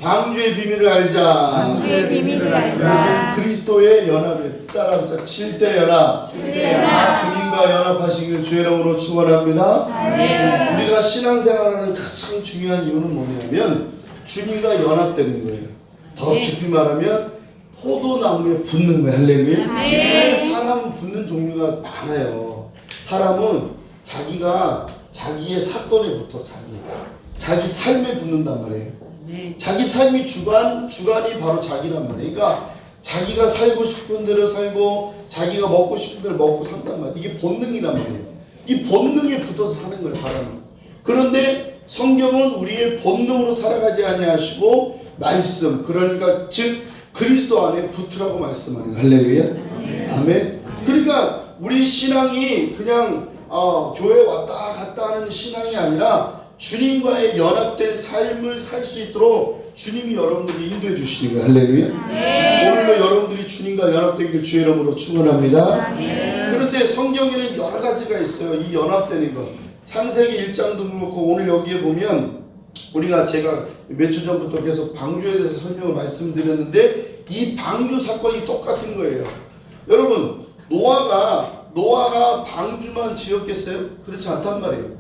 방주의 비밀을 알자. 방주의 비밀을 알자. 그것은 그리스도의 연합에 따라서 7대 연합. 주님과 연합하시기를 주의 이름으로 축원합니다. 우리가 신앙생활하는 가장 중요한 이유는 뭐냐면 주님과 연합되는 거예요. 더 깊이 말하면 포도나무에 붙는 거예요. 할렐루야. 사람은 붙는 종류가 많아요. 사람은 자기의 사건에 붙어 자기 삶에 붙는단 말이에요. 자기 삶이 주관이 바로 자기란 말이에요. 그러니까 자기가 살고 싶은 대로 살고 자기가 먹고 싶은 대로 먹고 산단 말이에요. 이게 본능이란 말이에요. 이 본능에 붙어서 사는 거예요, 사람은. 그런데 성경은 우리의 본능으로 살아가지 아니하시고 말씀, 그러니까 즉 그리스도 안에 붙으라고 말씀하는 거예요. 할렐루야. 아멘. 그러니까 우리 신앙이 그냥 교회 왔다 갔다 하는 신앙이 아니라 주님과의 연합된 삶을 살 수 있도록 주님이 여러분들을 인도해 주시는 거예요. 할렐루야. 오늘도 여러분들이 주님과 연합되기를 주의 이름으로 축원합니다. 그런데 성경에는 여러 가지가 있어요. 이 연합되는 것. 창세기 1장도 그렇고 오늘 여기에 보면 제가 몇 주 전부터 계속 방주에 대해서 설명을 말씀드렸는데 이 방주 사건이 똑같은 거예요. 여러분 노아가 방주만 지었겠어요? 그렇지 않단 말이에요.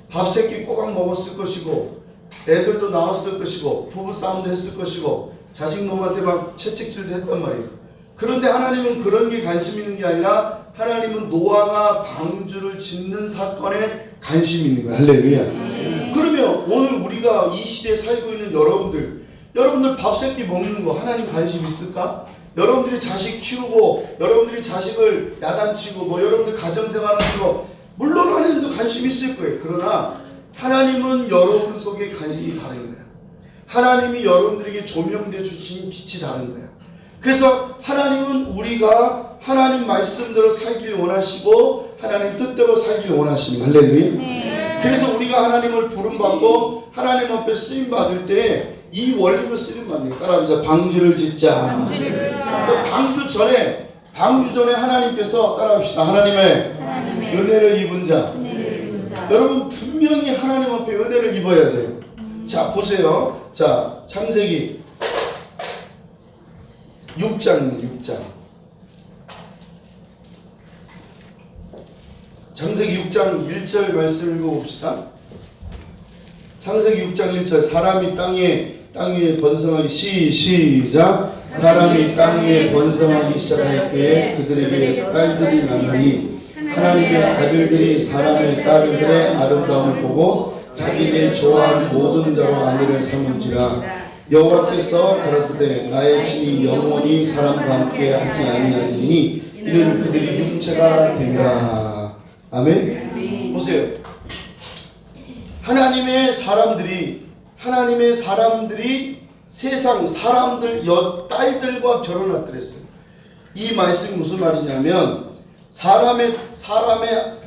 밥 세끼 꼬박 먹었을 것이고 애들도 나왔을 것이고 부부싸움도 했을 것이고 자식 놈한테 막 채찍질도 했단 말이에요. 그런데 하나님은 그런 게 관심 있는 게 아니라 하나님은 노아가 방주를 짓는 사건에 관심이 있는 거예요. 할렐루야. 그러면 오늘 우리가 이 시대에 살고 있는 여러분들 밥 세끼 먹는 거 하나님 관심 있을까? 여러분들이 자식 키우고 여러분들이 자식을 야단치고 여러분들 가정생활하는 거 물론 하나님도 관심 있을 거예요. 그러나 하나님은 여러분 속에 관심이 다른 거예요. 하나님이 여러분들에게 조명되어 주신 빛이 다른 거예요. 그래서 하나님은 우리가 하나님 말씀대로 살길 원하시고 하나님 뜻대로 살길 원하시는 거예요. 할렐루야. 그래서 우리가 하나님을 부름받고 하나님 앞에 쓰임받을 때 이 원리로 쓰임받는 거예요. 따라하면서 방주를 짓자. 방주 전에 하나님께서 따라합시다. 하나님의 은혜를 입은 자. 여러분 분명히 하나님 앞에 은혜를 입어야 돼요. 자 보세요. 자 창세기 6장. 창세기 6장 1절 말씀 읽어봅시다. 창세기 6장 1절 사람이 땅 위에 번성하기 시작. 사람이 땅 위에 번성하기 시작할 때에 그들에게 딸들이 나나니 하나님의 아들들이 사람의 딸들의 아름다움을 보고 자기들의 좋아하는 모든 자로 아내를 삼은지라. 여호와께서 가라사대 나의 친히 영원히 사람과 함께 하지 아니하리니 이는 그들이 육체가 되리라. 아멘. 보세요. 하나님의 사람들이 세상 사람들 딸들과 결혼했더랬어요. 이 말씀이 무슨 말이냐면 사람의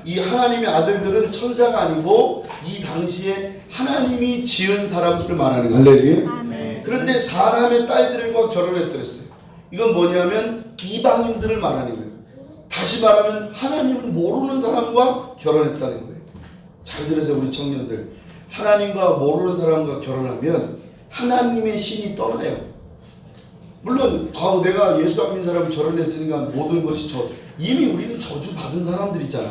이 하나님의 아들들은 천사가 아니고 이 당시에 하나님이 지은 사람들을 말하는 거예요. 할렐루야. 그런데 사람의 딸들과 결혼했더랬어요. 이건 뭐냐면 이방인들을 말하는 거예요. 다시 말하면 하나님을 모르는 사람과 결혼했다는 거예요. 잘 들으세요, 우리 청년들. 하나님과 모르는 사람과 결혼하면 하나님의 신이 떠나요. 물론 내가 예수 안 믿는 사람을 결혼했으니까 모든 것이 이미 우리는 저주 받은 사람들이잖아.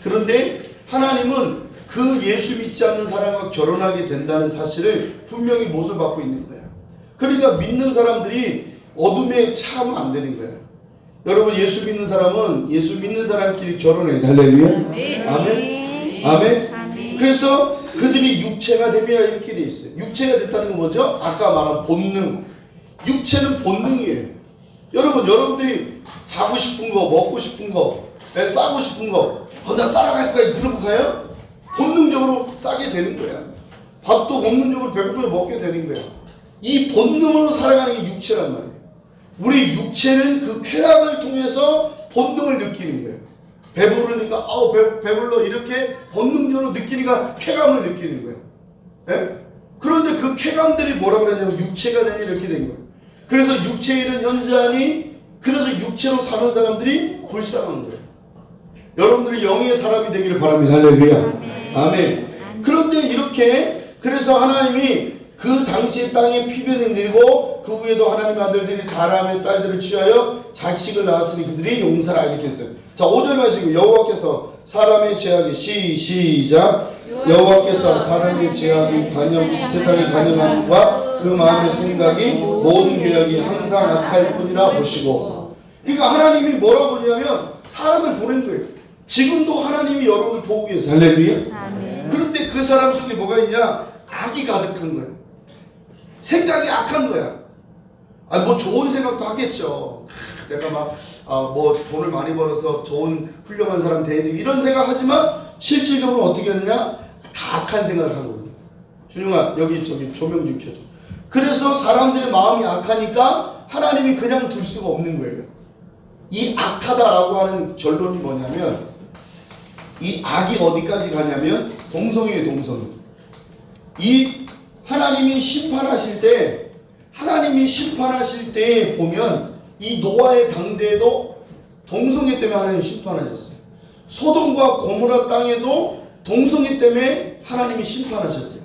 그런데 하나님은 그 예수 믿지 않는 사람과 결혼하게 된다는 사실을 분명히 못을 받고 있는 거야. 그러니까 믿는 사람들이 어둠에 차면 안 되는 거야. 여러분 예수 믿는 사람은 예수 믿는 사람끼리 결혼해야 돼. 할렐루야. 아멘. 그래서 그들이 육체가 되면 이렇게 돼 있어요. 육체가 됐다는 건 뭐죠? 아까 말한 본능. 육체는 본능이에요. 여러분들이 자고 싶은 거, 먹고 싶은 거, 싸고 싶은 거, 나 싸러갈 거야 그러고 가요? 본능적으로 싸게 되는 거야. 밥도 본능적으로 배고프면 먹게 되는 거야. 이 본능으로 살아가는 게 육체란 말이에요. 우리 육체는 그 쾌락을 통해서 본능을 느끼는 거예요. 배부르니까 배불러 이렇게 본능적으로 느끼니까 쾌감을 느끼는 거예요. 예? 그런데 그 쾌감들이 뭐라고 그러냐면 육체가 되니 이렇게 된 거예요. 그래서 육체에 있는 현자니 그래서 육체로 사는 사람들이 불쌍한 거예요. 여러분들이 영의 사람이 되기를 바랍니다. 할렐루야. 아멘. 그런데 이렇게 그래서 하나님이 그 당시에 땅에 피변을 내리고 그 후에도 하나님의 아들들이 사람의 딸들을 취하여 자식을 낳았으니 그들이 용사라 이렇게 했어요. 자 5절 말씀 여호와께서 사람의 죄악이 시작 여호와께서 사람의 죄악이 세상의 관영함과 그 마음의 생각이 모든 계획이 항상 악할 뿐이라 보시고 그러니까 하나님이 뭐라고 보냐면 사람을 보낸 거예요. 지금도 하나님이 여러분을 보고 계세요. 할렐루야. 그런데 그 사람 속에 뭐가 있냐? 악이 가득한 거예요. 생각이 악한 거야. 뭐 좋은 생각도 하겠죠. 내가 뭐 돈을 많이 벌어서 좋은 훌륭한 사람 돼야 돼 이런 생각하지만 실질적으로 어떻게 하느냐? 다 악한 생각을 하거든요. 준영아 여기 저기 조명 좀 켜줘. 그래서 사람들의 마음이 악하니까 하나님이 그냥 둘 수가 없는 거예요. 이 악하다라고 하는 결론이 뭐냐면 이 악이 어디까지 가냐면 동성이에요. 동성이. 이 하나님이 심판하실 때 보면 이 노아의 당대에도 동성애 때문에 하나님이 심판하셨어요. 소돔과 고모라 땅에도 동성애 때문에 하나님이 심판하셨어요.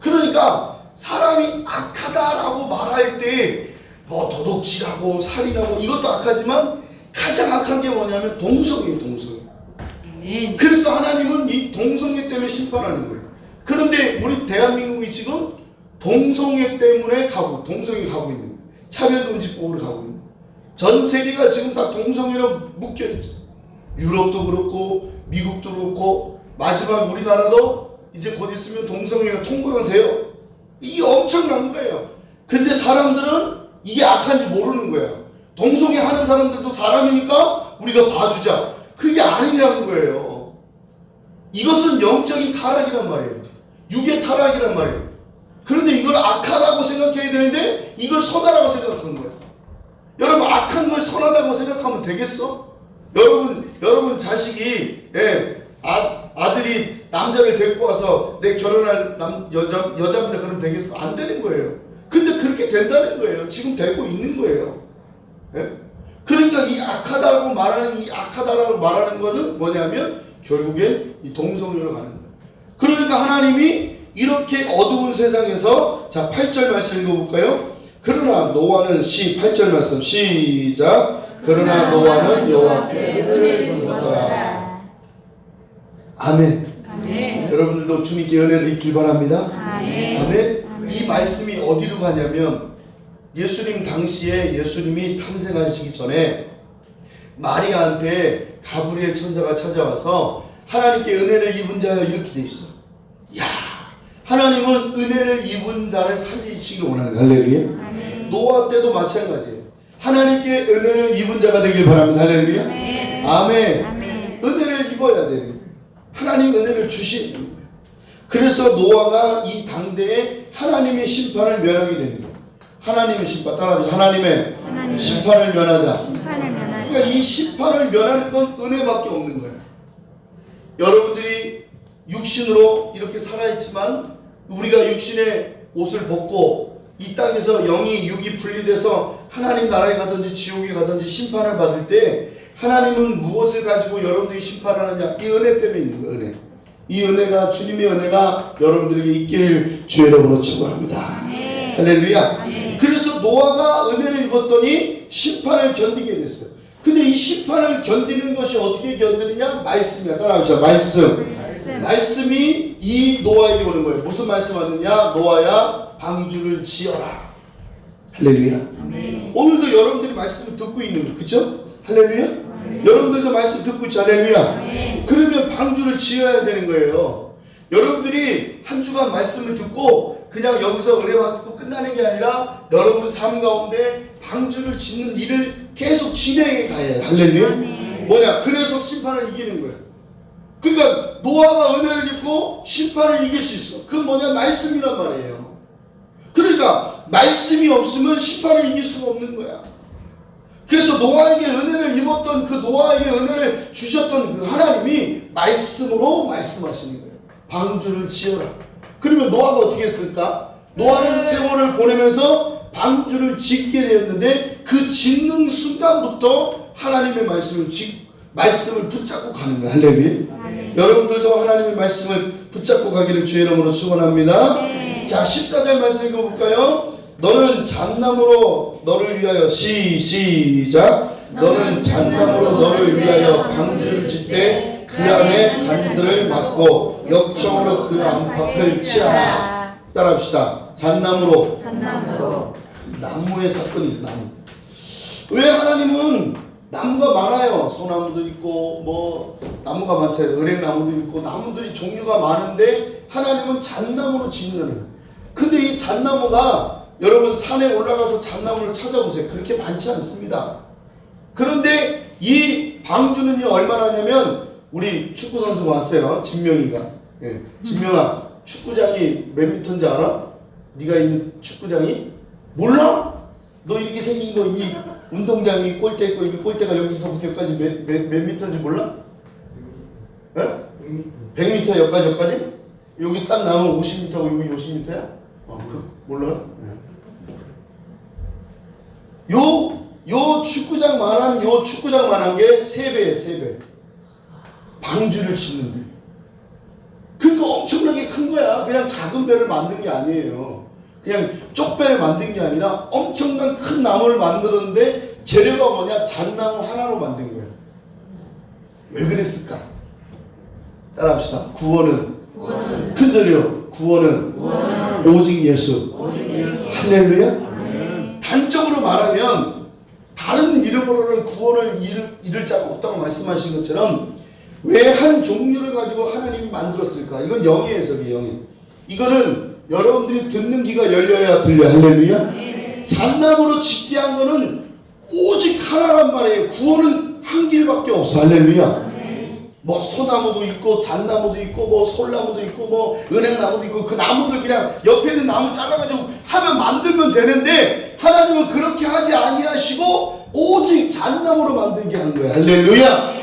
그러니까 사람이 악하다라고 말할 때 뭐 도둑질하고 살인하고 이것도 악하지만 가장 악한 게 뭐냐면 동성애예요. 동성애. 그래서 하나님은 이 동성애 때문에 심판하는 거예요. 그런데 우리 대한민국이 지금 동성애 때문에 동성애 가고 있는 거예요. 차별금지법으로 가고 있는 거예요. 전 세계가 지금 다 동성애로 묶여져 있어요. 유럽도 그렇고 미국도 그렇고 마지막 우리나라도 이제 곧 있으면 동성애가 통과가 돼요. 이게 엄청난 거예요. 근데 사람들은 이게 악한지 모르는 거예요. 동성애 하는 사람들도 사람이니까 우리가 봐주자. 그게 아니라는 거예요. 이것은 영적인 타락이란 말이에요. 육의 타락이란 말이에요. 그런데 이걸 악하다고 생각해야 되는데 이걸 선하다고 생각하는 거예요. 여러분 악한 걸 선하다고 생각하면 되겠어? 여러분 자식이 아들이 남자를 데리고 와서 내 결혼할 여자입니다 그러면 되겠어? 안 되는 거예요. 근데 그렇게 된다는 거예요. 지금 되고 있는 거예요. 그러니까 이 악하다라고 말하는 거는 뭐냐면 결국엔 이 동성애로 가는 거예요. 그러니까 하나님이 이렇게 어두운 세상에서 자 8절 말씀 읽어볼까요? 그러나 노아는 8절 말씀 시작 그러나 노아는 여호와께 은혜를 입었더라. 아멘. 여러분들도 주님께 은혜를 입길 바랍니다. 아멘. 이 말씀이 어디로 가냐면 예수님 당시에 예수님이 탄생하시기 전에 마리아한테 가브리엘 천사가 찾아와서 하나님께 은혜를 입은 자여 이렇게 돼 있어. 야, 하나님은 은혜를 입은 자를 살리시길 원하는 할렐루야. 노아 때도 마찬가지예요. 하나님께 은혜를 입은 자가 되길 바랍니다. 할렐루야. 아멘. 은혜를 입어야 되는 거예요. 하나님 은혜를 주시는 거예요. 그래서 노아가 이 당대에 하나님의 심판을 면하게 되는 거예요. 하나님의 심판 따라합니다. 하나님의 심판을 면하자. 그러니까 이 심판을 면하는 건 은혜밖에 없는 거예요. 여러분들이 육신으로 이렇게 살아있지만 우리가 육신의 옷을 벗고 이 땅에서 영이 육이 분리돼서 하나님 나라에 가든지 지옥에 가든지 심판을 받을 때 하나님은 무엇을 가지고 여러분들이 심판하느냐? 이 은혜 때문에 있는 거예요. 은혜. 이 은혜가 주님의 은혜가 여러분들에게 있기를 주의 이름으로 축원합니다. 할렐루야. 그래서 노아가 은혜를 입었더니 심판을 견디게 됐어요. 근데 이 심판을 견디는 것이 어떻게 견디느냐? 말씀이야. 따라합시다. 말씀이 이 노아에게 오는 거예요. 무슨 말씀 하느냐? 노아야 방주를 지어라. 할렐루야. 오늘도 여러분들이 말씀을 듣고 있는 거예요. 그쵸? 할렐루야. 여러분들도 말씀 듣고 있죠. 할렐루야. 그러면 방주를 지어야 되는 거예요. 여러분들이 한 주간 말씀을 듣고 그냥 여기서 은혜 받고 끝나는 게 아니라 여러분 삶 가운데 방주를 짓는 일을 계속 진행해 가야 해요. 할렐루야. 뭐냐? 그래서 심판을 이기는 거예요. 그러니까 노아가 은혜를 입고 심판을 이길 수 있어. 그건 뭐냐? 말씀이란 말이에요. 그러니까 말씀이 없으면 심판을 이길 수가 없는 거야. 그래서 노아에게 은혜를 입었던 그 노아에게 은혜를 주셨던 그 하나님이 말씀으로 말씀하시는 거예요. 방주를 지어라. 그러면 노아가 어떻게 했을까? 노아는 세월을 보내면서 방주를 짓게 되었는데 그 짓는 순간부터 하나님의 말씀을 붙잡고 가는 거예요. 할렐루야. 여러분들도 하나님의 말씀을 붙잡고 가기를 주의 이름으로 축원합니다. 자, 14절 말씀 읽어볼까요? 너는 잣나무로 너를 위하여 시작. 너는 잣나무로 너를 위하여 방주를 짓되 그 안에 간들을 막고 역청으로 그 안팎을 치하라. 따라합시다. 잣나무로. 나무의 사건이죠. 나무. 왜 하나님은 나무가 많아요. 소나무도 있고 뭐 나무가 많잖아요. 은행나무도 있고 나무들이 종류가 많은데 하나님은 잣나무로 짓는. 근데 이 잣나무가 여러분 산에 올라가서 잣나무를 찾아보세요. 그렇게 많지 않습니다. 그런데 이 방주는요 얼마나 하냐면 우리 축구선수가 왔어요. 진명이가. 예. 진명아, 축구장이 몇 미터인지 알아? 네가 있는 축구장이? 몰라? 너 이렇게 생긴 거 이 운동장이 골대 있고 이 골대가 여기서부터 여기까지 몇 미터인지 몰라? 예? 100m 여기까지? 여기 딱 나오면 50m고 여기 50m야? 몰라요? 요 축구장 만한 게 3배예요, 3배. 방주를 짓는데. 그러니까 엄청나게 큰 거야. 그냥 작은 배를 만든 게 아니에요. 그냥 쪽배를 만든 게 아니라 엄청난 큰 나무를 만들었는데 재료가 뭐냐? 잣나무 하나로 만든 거예요. 왜 그랬을까? 따라합시다. 구원은 큰 소리로 구원은 오직 예수. 할렐루야. 단적으로 말하면 다른 이름으로는 구원을 이룰 자가 없다고 말씀하신 것처럼 왜 한 종류를 가지고 하나님이 만들었을까? 이건 영의 해석이에요. 영의. 이거는 여러분들이 듣는 귀가 열려야 들려. 할렐루야. 잣나무로 짓게 한 거는 오직 하나란 말이에요. 구원은 한 길밖에 없어. 할렐루야. 뭐 소나무도 있고 잣나무도 있고 뭐 솔나무도 있고 뭐 은행나무도 있고 그 나무들 그냥 옆에 있는 나무 잘라가지고 하면 만들면 되는데 하나님은 그렇게 하지 아니하시고 오직 잣나무로 만들게 한 거예요. 할렐루야.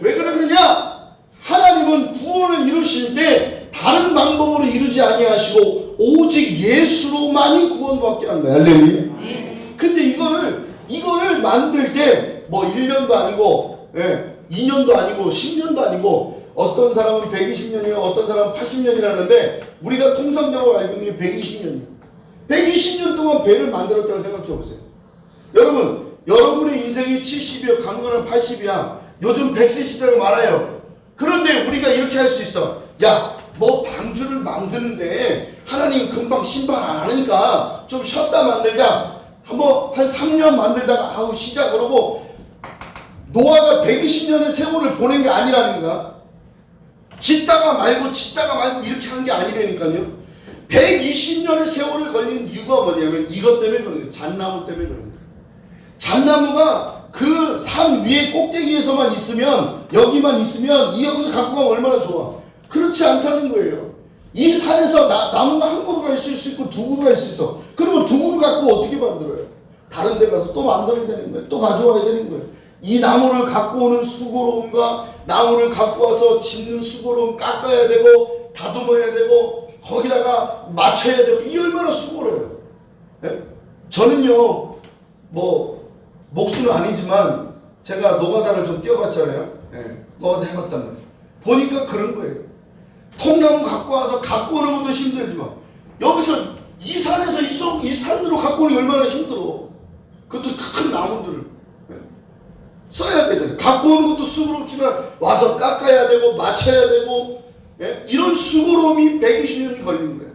왜 그러느냐? 하나님은 구원을 이루실 때 다른 방법으로 이루지 아니하시고 오직 예수로만이 구원받게 한 거예요. 할렐루야. 근데 이거를 만들 때 뭐 1년도 아니고 2년도 아니고 10년도 아니고 어떤 사람은 120년이나 어떤 사람은 80년이라는데 우리가 통상적으로 알고 있는 게 120년이에요. 120년 동안 배를 만들었다고 생각해 보세요. 여러분, 여러분의 인생이 70이요, 강건은 80이야. 요즘 100세 시대가 많아요. 그런데 우리가 이렇게 할 수 있어. 야, 뭐 방주를 만드는데 하나님 금방 심판 안 하니까 좀 쉬었다 만들자. 한번 한 3년 만들다가 아우 시작 그러고 노아가 120년의 세월을 보낸 게 아니라는 거야. 짓다가 말고 이렇게 한 게 아니라니까요. 120년의 세월을 걸린 이유가 뭐냐면 이것 때문에 그런 거예요. 잣나무 때문에 그런 거예요. 잣나무가 그 산 위에 꼭대기에서만 있으면 여기만 있으면 이 여기서 갖고 가면 얼마나 좋아. 그렇지 않다는 거예요. 이 산에서 나무가 한 그루가 있을 수 있고 두 그루가 있을 수 있어. 그러면 두 그루 갖고 어떻게 만들어요? 다른 데 가서 또 만들어야 되는 거예요. 또 가져와야 되는 거예요. 이 나무를 갖고 오는 수고로움과 나무를 갖고 와서 짓는 수고로움 깎아야 되고 다듬어야 되고 거기다가 맞춰야 되고 이 얼마나 수고로워요. 예? 저는요 뭐 목수는 아니지만 제가 노가다를 좀 뛰어봤잖아요. 예. 노가다 해봤단 말이에요. 보니까 그런 거예요. 통나무 갖고 와서 갖고 오는 것도 힘들지만 여기서 이 산에서 이 산으로 갖고 오는 게 얼마나 힘들어. 그것도 큰 나무들을 써야 되잖아요. 갖고 오는 것도 수고롭지만 와서 깎아야 되고 맞춰야 되고 이런 수고로움이 120년이 걸리는 거예요.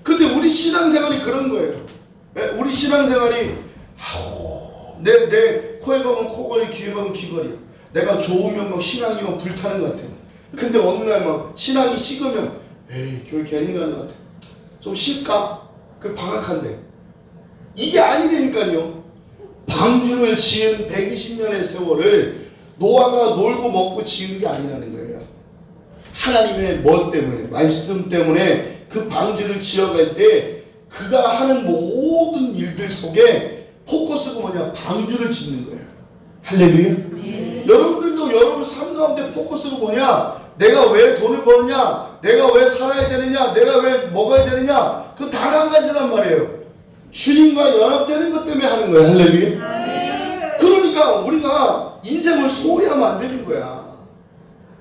근데 우리 신앙생활이 그런 거예요. 우리 신앙생활이 내 코에 가면 코걸이 귀에 가면 귀걸이야. 내가 좋으면 막 신앙이 막 불타는 것 같아. 근데 어느 날 막 신앙이 식으면 에이 교회 괜히 가는 것 같아. 좀 쉴까? 그 방학한데 이게 아니라니까요. 방주를 지은 120년의 세월을 노아가 놀고 먹고 지은 게 아니라는 거예요. 하나님의 뭐 때문에 말씀 때문에 그 방주를 지어갈 때 그가 하는 모든 일들 속에 포커스가 뭐냐? 방주를 짓는 거예요. 할렐루야. 여러분들도 여러분 삶 가운데 포커스가 뭐냐? 내가 왜 돈을 버느냐? 내가 왜 살아야 되느냐? 내가 왜 먹어야 되느냐? 그 단 한 가지란 말이에요. 주님과 연합되는 것 때문에 하는 거야. 할렐루야. 그러니까 우리가 인생을 소홀히 하면 안 되는 거야.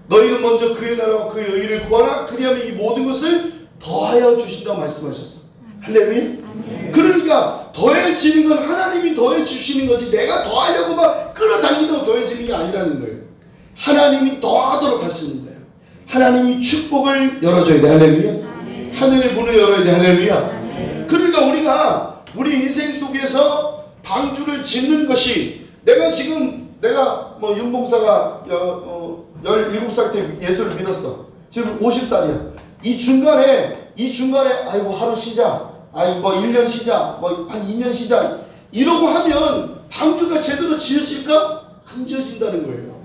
너희는 먼저 그의 나라와 그의 의를 구하라. 그리하면 이 모든 것을 더하여 주신다고 말씀하셨어. 할렐루야. 그러니까 더해지는 건 하나님이 더해 주시는 거지 내가 더하려고 막 끌어당긴다고 더해지는 게 아니라는 거예요. 하나님이 더하도록 하시는 거예요. 하나님이 축복을 열어줘야 돼. 할렐루야. 하늘의 문을 열어야 돼. 할렐루야. 그러니까 우리가 우리 인생 속에서 방주를 짓는 것이 내가 뭐 윤봉사가 17살 때 예수를 믿었어. 지금 50살이야. 이 중간에 아이고 하루 쉬자. 아이고 뭐 1년 쉬자. 뭐 한 2년 쉬자. 이러고 하면 방주가 제대로 지어질까? 안 지어진다는 거예요.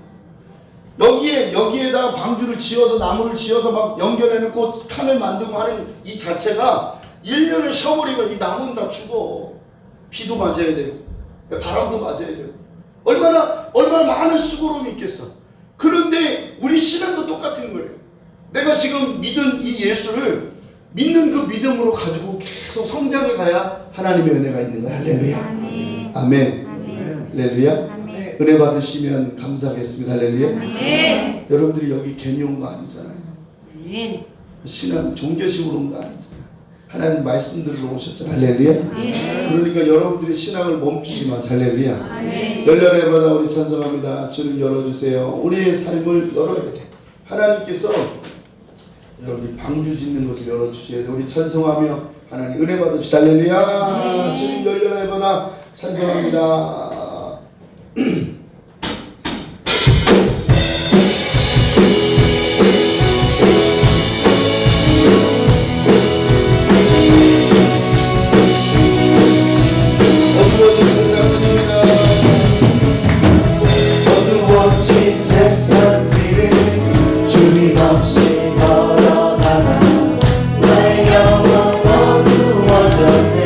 여기에다가 방주를 지어서 나무를 지어서 막 연결해놓고 칸을 만들고 하는 이 자체가 1년을 쉬어버리면 이 나무는 다 죽어. 비도 맞아야 되고 바람도 맞아야 되고 얼마나 많은 수고로움이 있겠어. 그런데 우리 신앙도 똑같은 거예요. 내가 지금 믿은 이 예수를 믿는 그 믿음으로 가지고 계속 성장해 가야 하나님의 은혜가 있는 거야. 할렐루야. 아멘. 할렐루야. 은혜 받으시면 감사하겠습니다. 할렐루야. 여러분들이 여기 괜히 온 거 아니잖아요. 신앙 종교식으로 온 거 아니잖아요. 하나님 말씀 들으러 오셨잖아요. 할렐루야. 그러니까 여러분들이 신앙을 멈추지 마세요. 할렐루야. 열려라 바다 우리 찬송합니다. 주를 열어주세요. 우리의 삶을 열어야 돼. 하나님께서 여러분이 방주 짓는 것을 열어주셔야 돼. 우리 찬송하며 하나님 은혜 받읍시다. 할렐루야. 주를 열려라 바다 찬송합니다. 어두워진 세상 길을 주님 없이 걸어가다 내 영혼 어두워졌네.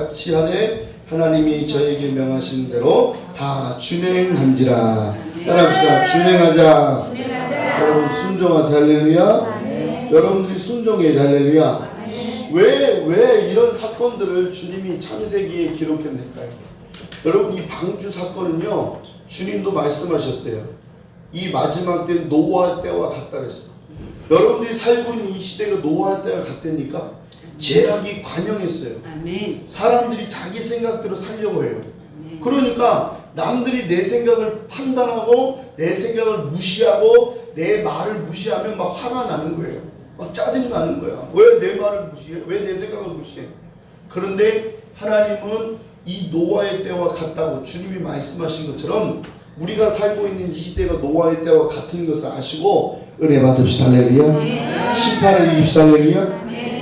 같이 하되 하나님이 저에게 명하신 대로 다 준행한지라. 따라합시다. 준행하자. 여러분 순종하세요. 할렐루야. 여러분들이 순종해야 할렐루야. 왜 이런 사건들을 주님이 창세기에 기록했을까요? 여러분 이 방주 사건은요 주님도 말씀하셨어요. 이 마지막 때 노아 때와 같다 그랬어. 여러분들이 살고 있는 이 시대가 노아 때와 같다니까 죄악이 관영했어요. 아멘. 사람들이 자기 생각대로 살려고 해요. 그러니까 남들이 내 생각을 판단하고 내 생각을 무시하고 내 말을 무시하면 막 화가 나는 거예요. 막 짜증 나는 거야. 왜 내 말을 무시해? 왜 내 생각을 무시해? 그런데 하나님은 이 노아의 때와 같다고 주님이 말씀하신 것처럼 우리가 살고 있는 이 시대가 노아의 때와 같은 것을 아시고 은혜 받읍시다. 할렐루야. 심판을 이깁시다. 할렐루야.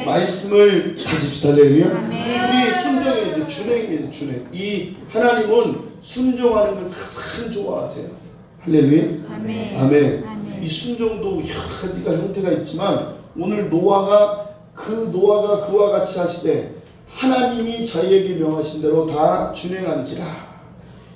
말씀을 가집시다. 할렐루야. 우리 순종해야 돼. 준행해야 돼. 준행. 이 하나님은 순종하는 걸 가장 좋아하세요. 할렐루야. 아멘. 이 순종도 여러 가지가 형태가 있지만 오늘 노아가 그와 같이 하시되 하나님이 저희에게 명하신 대로 다 준행한지라.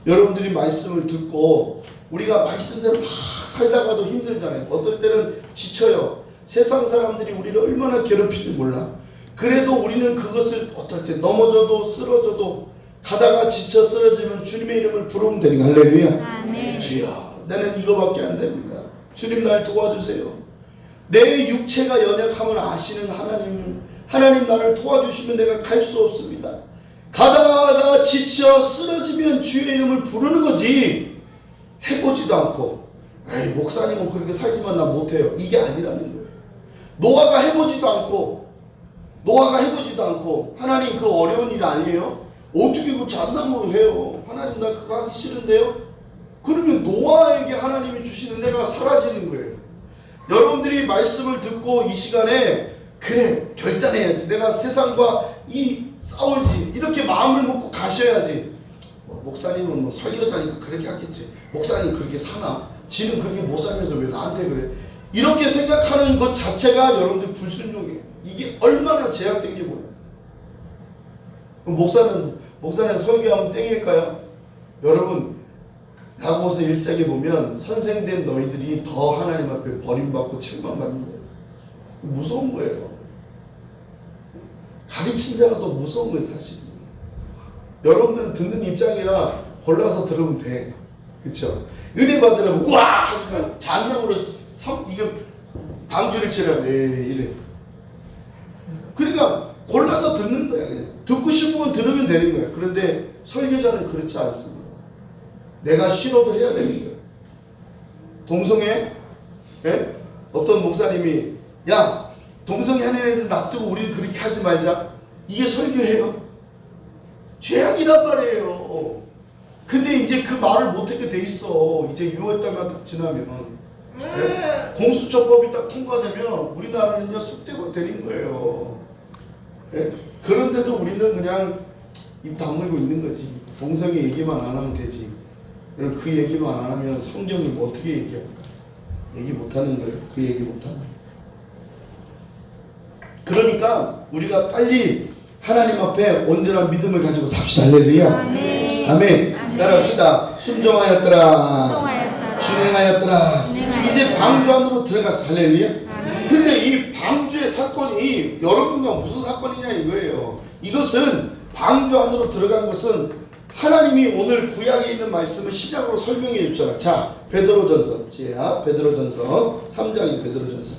여러분들이 말씀을 듣고 우리가 말씀대로 막 살다가도 힘들잖아요. 어떨 때는 지쳐요. 세상 사람들이 우리를 얼마나 괴롭힐지 몰라. 그래도 우리는 그것을 어떨 때 넘어져도 쓰러져도 가다가 지쳐 쓰러지면 주님의 이름을 부르면 되는 거예요. 할렐루야. 주여 나는 이거밖에 안 됩니다. 주님 날 도와주세요. 내 육체가 연약함을 아시는 하나님 나를 도와주시면 내가 갈 수 없습니다. 가다가 지쳐 쓰러지면 주의 이름을 부르는 거지 해보지도 않고 에이 목사님은 그렇게 살지만 나 못해요. 이게 아니라는 거예요. 노아가 해보지도 않고 하나님 그 어려운 일 아니에요? 어떻게 그 잣나무로 해요? 하나님 나 그거 하기 싫은데요? 그러면 노아에게 하나님이 주시는 내가 사라지는 거예요. 여러분들이 말씀을 듣고 이 시간에 그래 결단해야지. 내가 세상과 싸울지 이렇게 마음을 먹고 가셔야지. 목사님은 뭐 설교자니까 그렇게 하겠지. 목사님 그렇게 사나? 지는 그렇게 못 살면서 왜 나한테 그래? 이렇게 생각하는 것 자체가 여러분들 불순종이에요. 이게 얼마나 제약된 게 몰라요. 목사는 설교하면 땡일까요? 여러분 야고보서 1장에 보면 선생된 너희들이 더 하나님 앞에 버림받고 책망받는 거예요. 무서운 거예요. 가르친 자가 더 무서운 거예요 사실. 여러분들은 듣는 입장이라 골라서 들으면 돼. 그쵸? 은혜 받으려면 우와 하지만 장량으로 이거 방주를 치려면 이래. 그러니까 골라서 듣는 거야. 그냥. 듣고 싶으면 들으면 되는 거야. 그런데 설교자는 그렇지 않습니다. 내가 싫어도 해야 되는 거예요. 동성애? 예? 어떤 목사님이 야 동성애 하는 애들 놔두고 우리는 그렇게 하지 말자. 이게 설교예요? 죄악이란 말이에요. 근데 이제 그 말을 못하게 돼 있어. 이제 6월달만 딱 지나면 예? 공수처법이 딱 통과되면 우리나라는요 쑥대가 되는 거예요. 예? 그런데도 우리는 그냥 입 다물고 있는 거지. 동성애 얘기만 안 하면 되지. 그 얘기만 안 하면 성경이 뭐 어떻게 얘기할까? 얘기 못하는 거예요. 그 얘기 못하는 거예요. 그러니까 우리가 빨리 하나님 앞에 온전한 믿음을 가지고 삽시다. 할렐루야. 아멘. 따라합시다. 순종하였더라. 준행하였더라. 이제 방주 안으로 들어갔어. 할렐루야. 근데 이 방주의 사건이 여러분과 무슨 사건이냐 이거예요. 이것은 방주 안으로 들어간 것은 하나님이 오늘 구약에 있는 말씀을 신약으로 설명해 줬잖아. 자, 베드로전서. 베드로전서 3장이 베드로전서.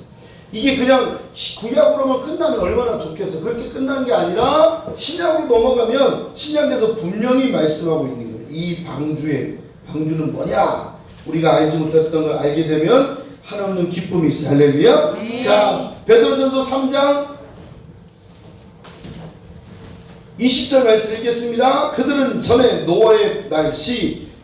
이게 그냥 구약으로만 끝나면 얼마나 좋겠어. 그렇게 끝난 게 아니라 신약으로 넘어가면 신약에서 분명히 말씀하고 있는 거예요. 이 방주는 뭐냐? 우리가 알지 못했던 걸 알게 되면 한없는 기쁨이 있어요. 할렐루야. 네. 자, 베드로전서 3장 20절 말씀 읽겠습니다. 그들은 전에 노아의 날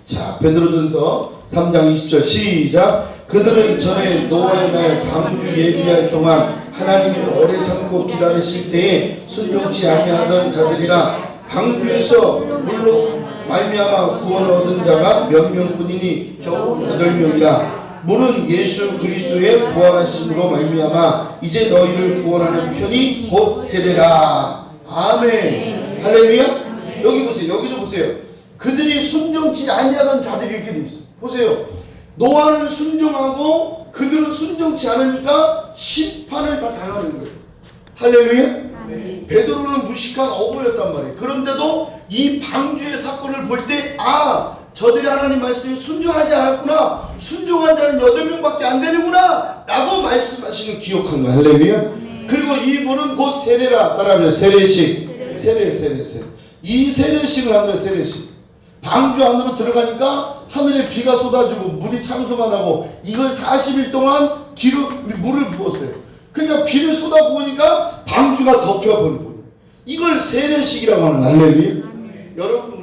자, 베드로전서 3장 20절 시작. 그들은 전에 노아의 날 방주 예비할 동안 하나님이 오래 참고 기다리실 때에 순종치 아니하던 자들이라. 방주에서 물로 말미암아 구원을 얻은 자가 몇 명뿐이니 겨우 8명이라. 물은 예수 그리스도의 부활하심으로 말미암아 이제 너희를 구원하는 편이 곧 세례라. 아멘. 할렐루야. 여기 보세요. 여기도 보세요. 그들이 순종치 아니하던 자들이 이렇게 돼 있어요. 보세요. 노아는 순종하고 그들은 순종치 않으니까 심판을 다 당하는 거예요. 할렐루야. 베드로는 무식한 어부였단 말이에요. 그런데도 이 방주의 사건을 볼 때 저들이 하나님 말씀에 순종하지 않았구나. 순종한 자는 8명밖에 안 되는구나 라고 말씀하시는 기억한 거예요. 할렐루야. 그리고 이분은 곧 세례라. 따라하면 세례식. 세례. 이 세례식을 한 거예요. 세례식. 방주 안으로 들어가니까 하늘에 비가 쏟아지고 물이 창수가 나고 이걸 40일 동안 물을 부었어요. 그러니까 비를 쏟아부으니까 방주가 덮여버린 거예요. 이걸 세례식이라고 하는 거예요. 할렐루야. 여러분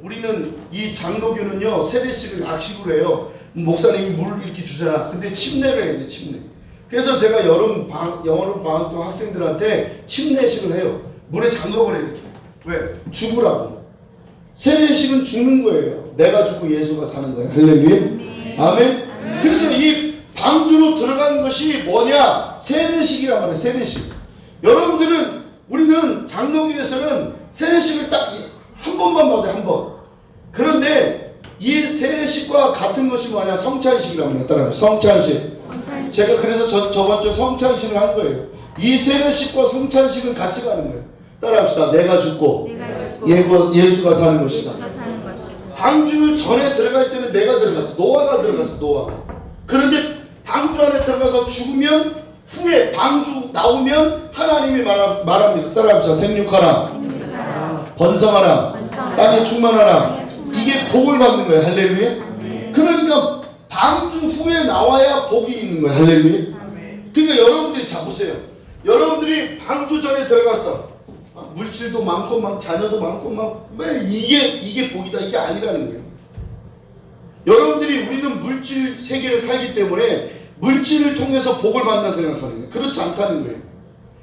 우리는 이 장로교는요 세례식을 약식으로 해요. 목사님이 물을 이렇게 주잖아. 근데 침례를 해야 돼. 침례. 그래서 제가 여름 방학 때 학생들한테 침례식을 해요. 물에 잠궈버려 이렇게. 왜? 죽으라고. 세례식은 죽는 거예요. 내가 죽고 예수가 사는 거예요. 할렐루야. 아멘. 그래서 이 방주로 들어가는 것이 뭐냐? 세례식이란 말이에요. 세례식. 여러분들은 우리는 장로교에서는 세례식을 딱 한 번만 받아요. 한 번. 그런데 이 세례식과 같은 것이 뭐냐? 성찬식이라고 합니다. 따라요. 성찬식. 제가 그래서 저번 주 성찬식을 한 거예요. 이 세례식과 성찬식은 같이 가는 거예요. 따라합시다. 내가 죽고 예수가 사는 것이다. 방주 전에 들어갈 때는 내가 들어갔어. 노아가 들어갔어. 노아가. 그런데 방주 안에 들어가서 죽으면 후에 방주 나오면 하나님이 말합니다. 따라합시다. 생육하라. 번성하라. 땅에 충만하라. 이게 복을 받는 거예요. 할렐루야. 그러니까 방주 후에 나와야 복이 있는 거예요. 할렐루야. 그러니까 여러분들이 보세요. 여러분들이 방주 전에 들어갔어. 물질도 많고 막 자녀도 많고 막 이게 복이다. 이게 아니라는 거예요. 여러분들이 우리는 물질 세계를 살기 때문에 물질을 통해서 복을 받는다 생각하는 거예요. 그렇지 않다는 거예요.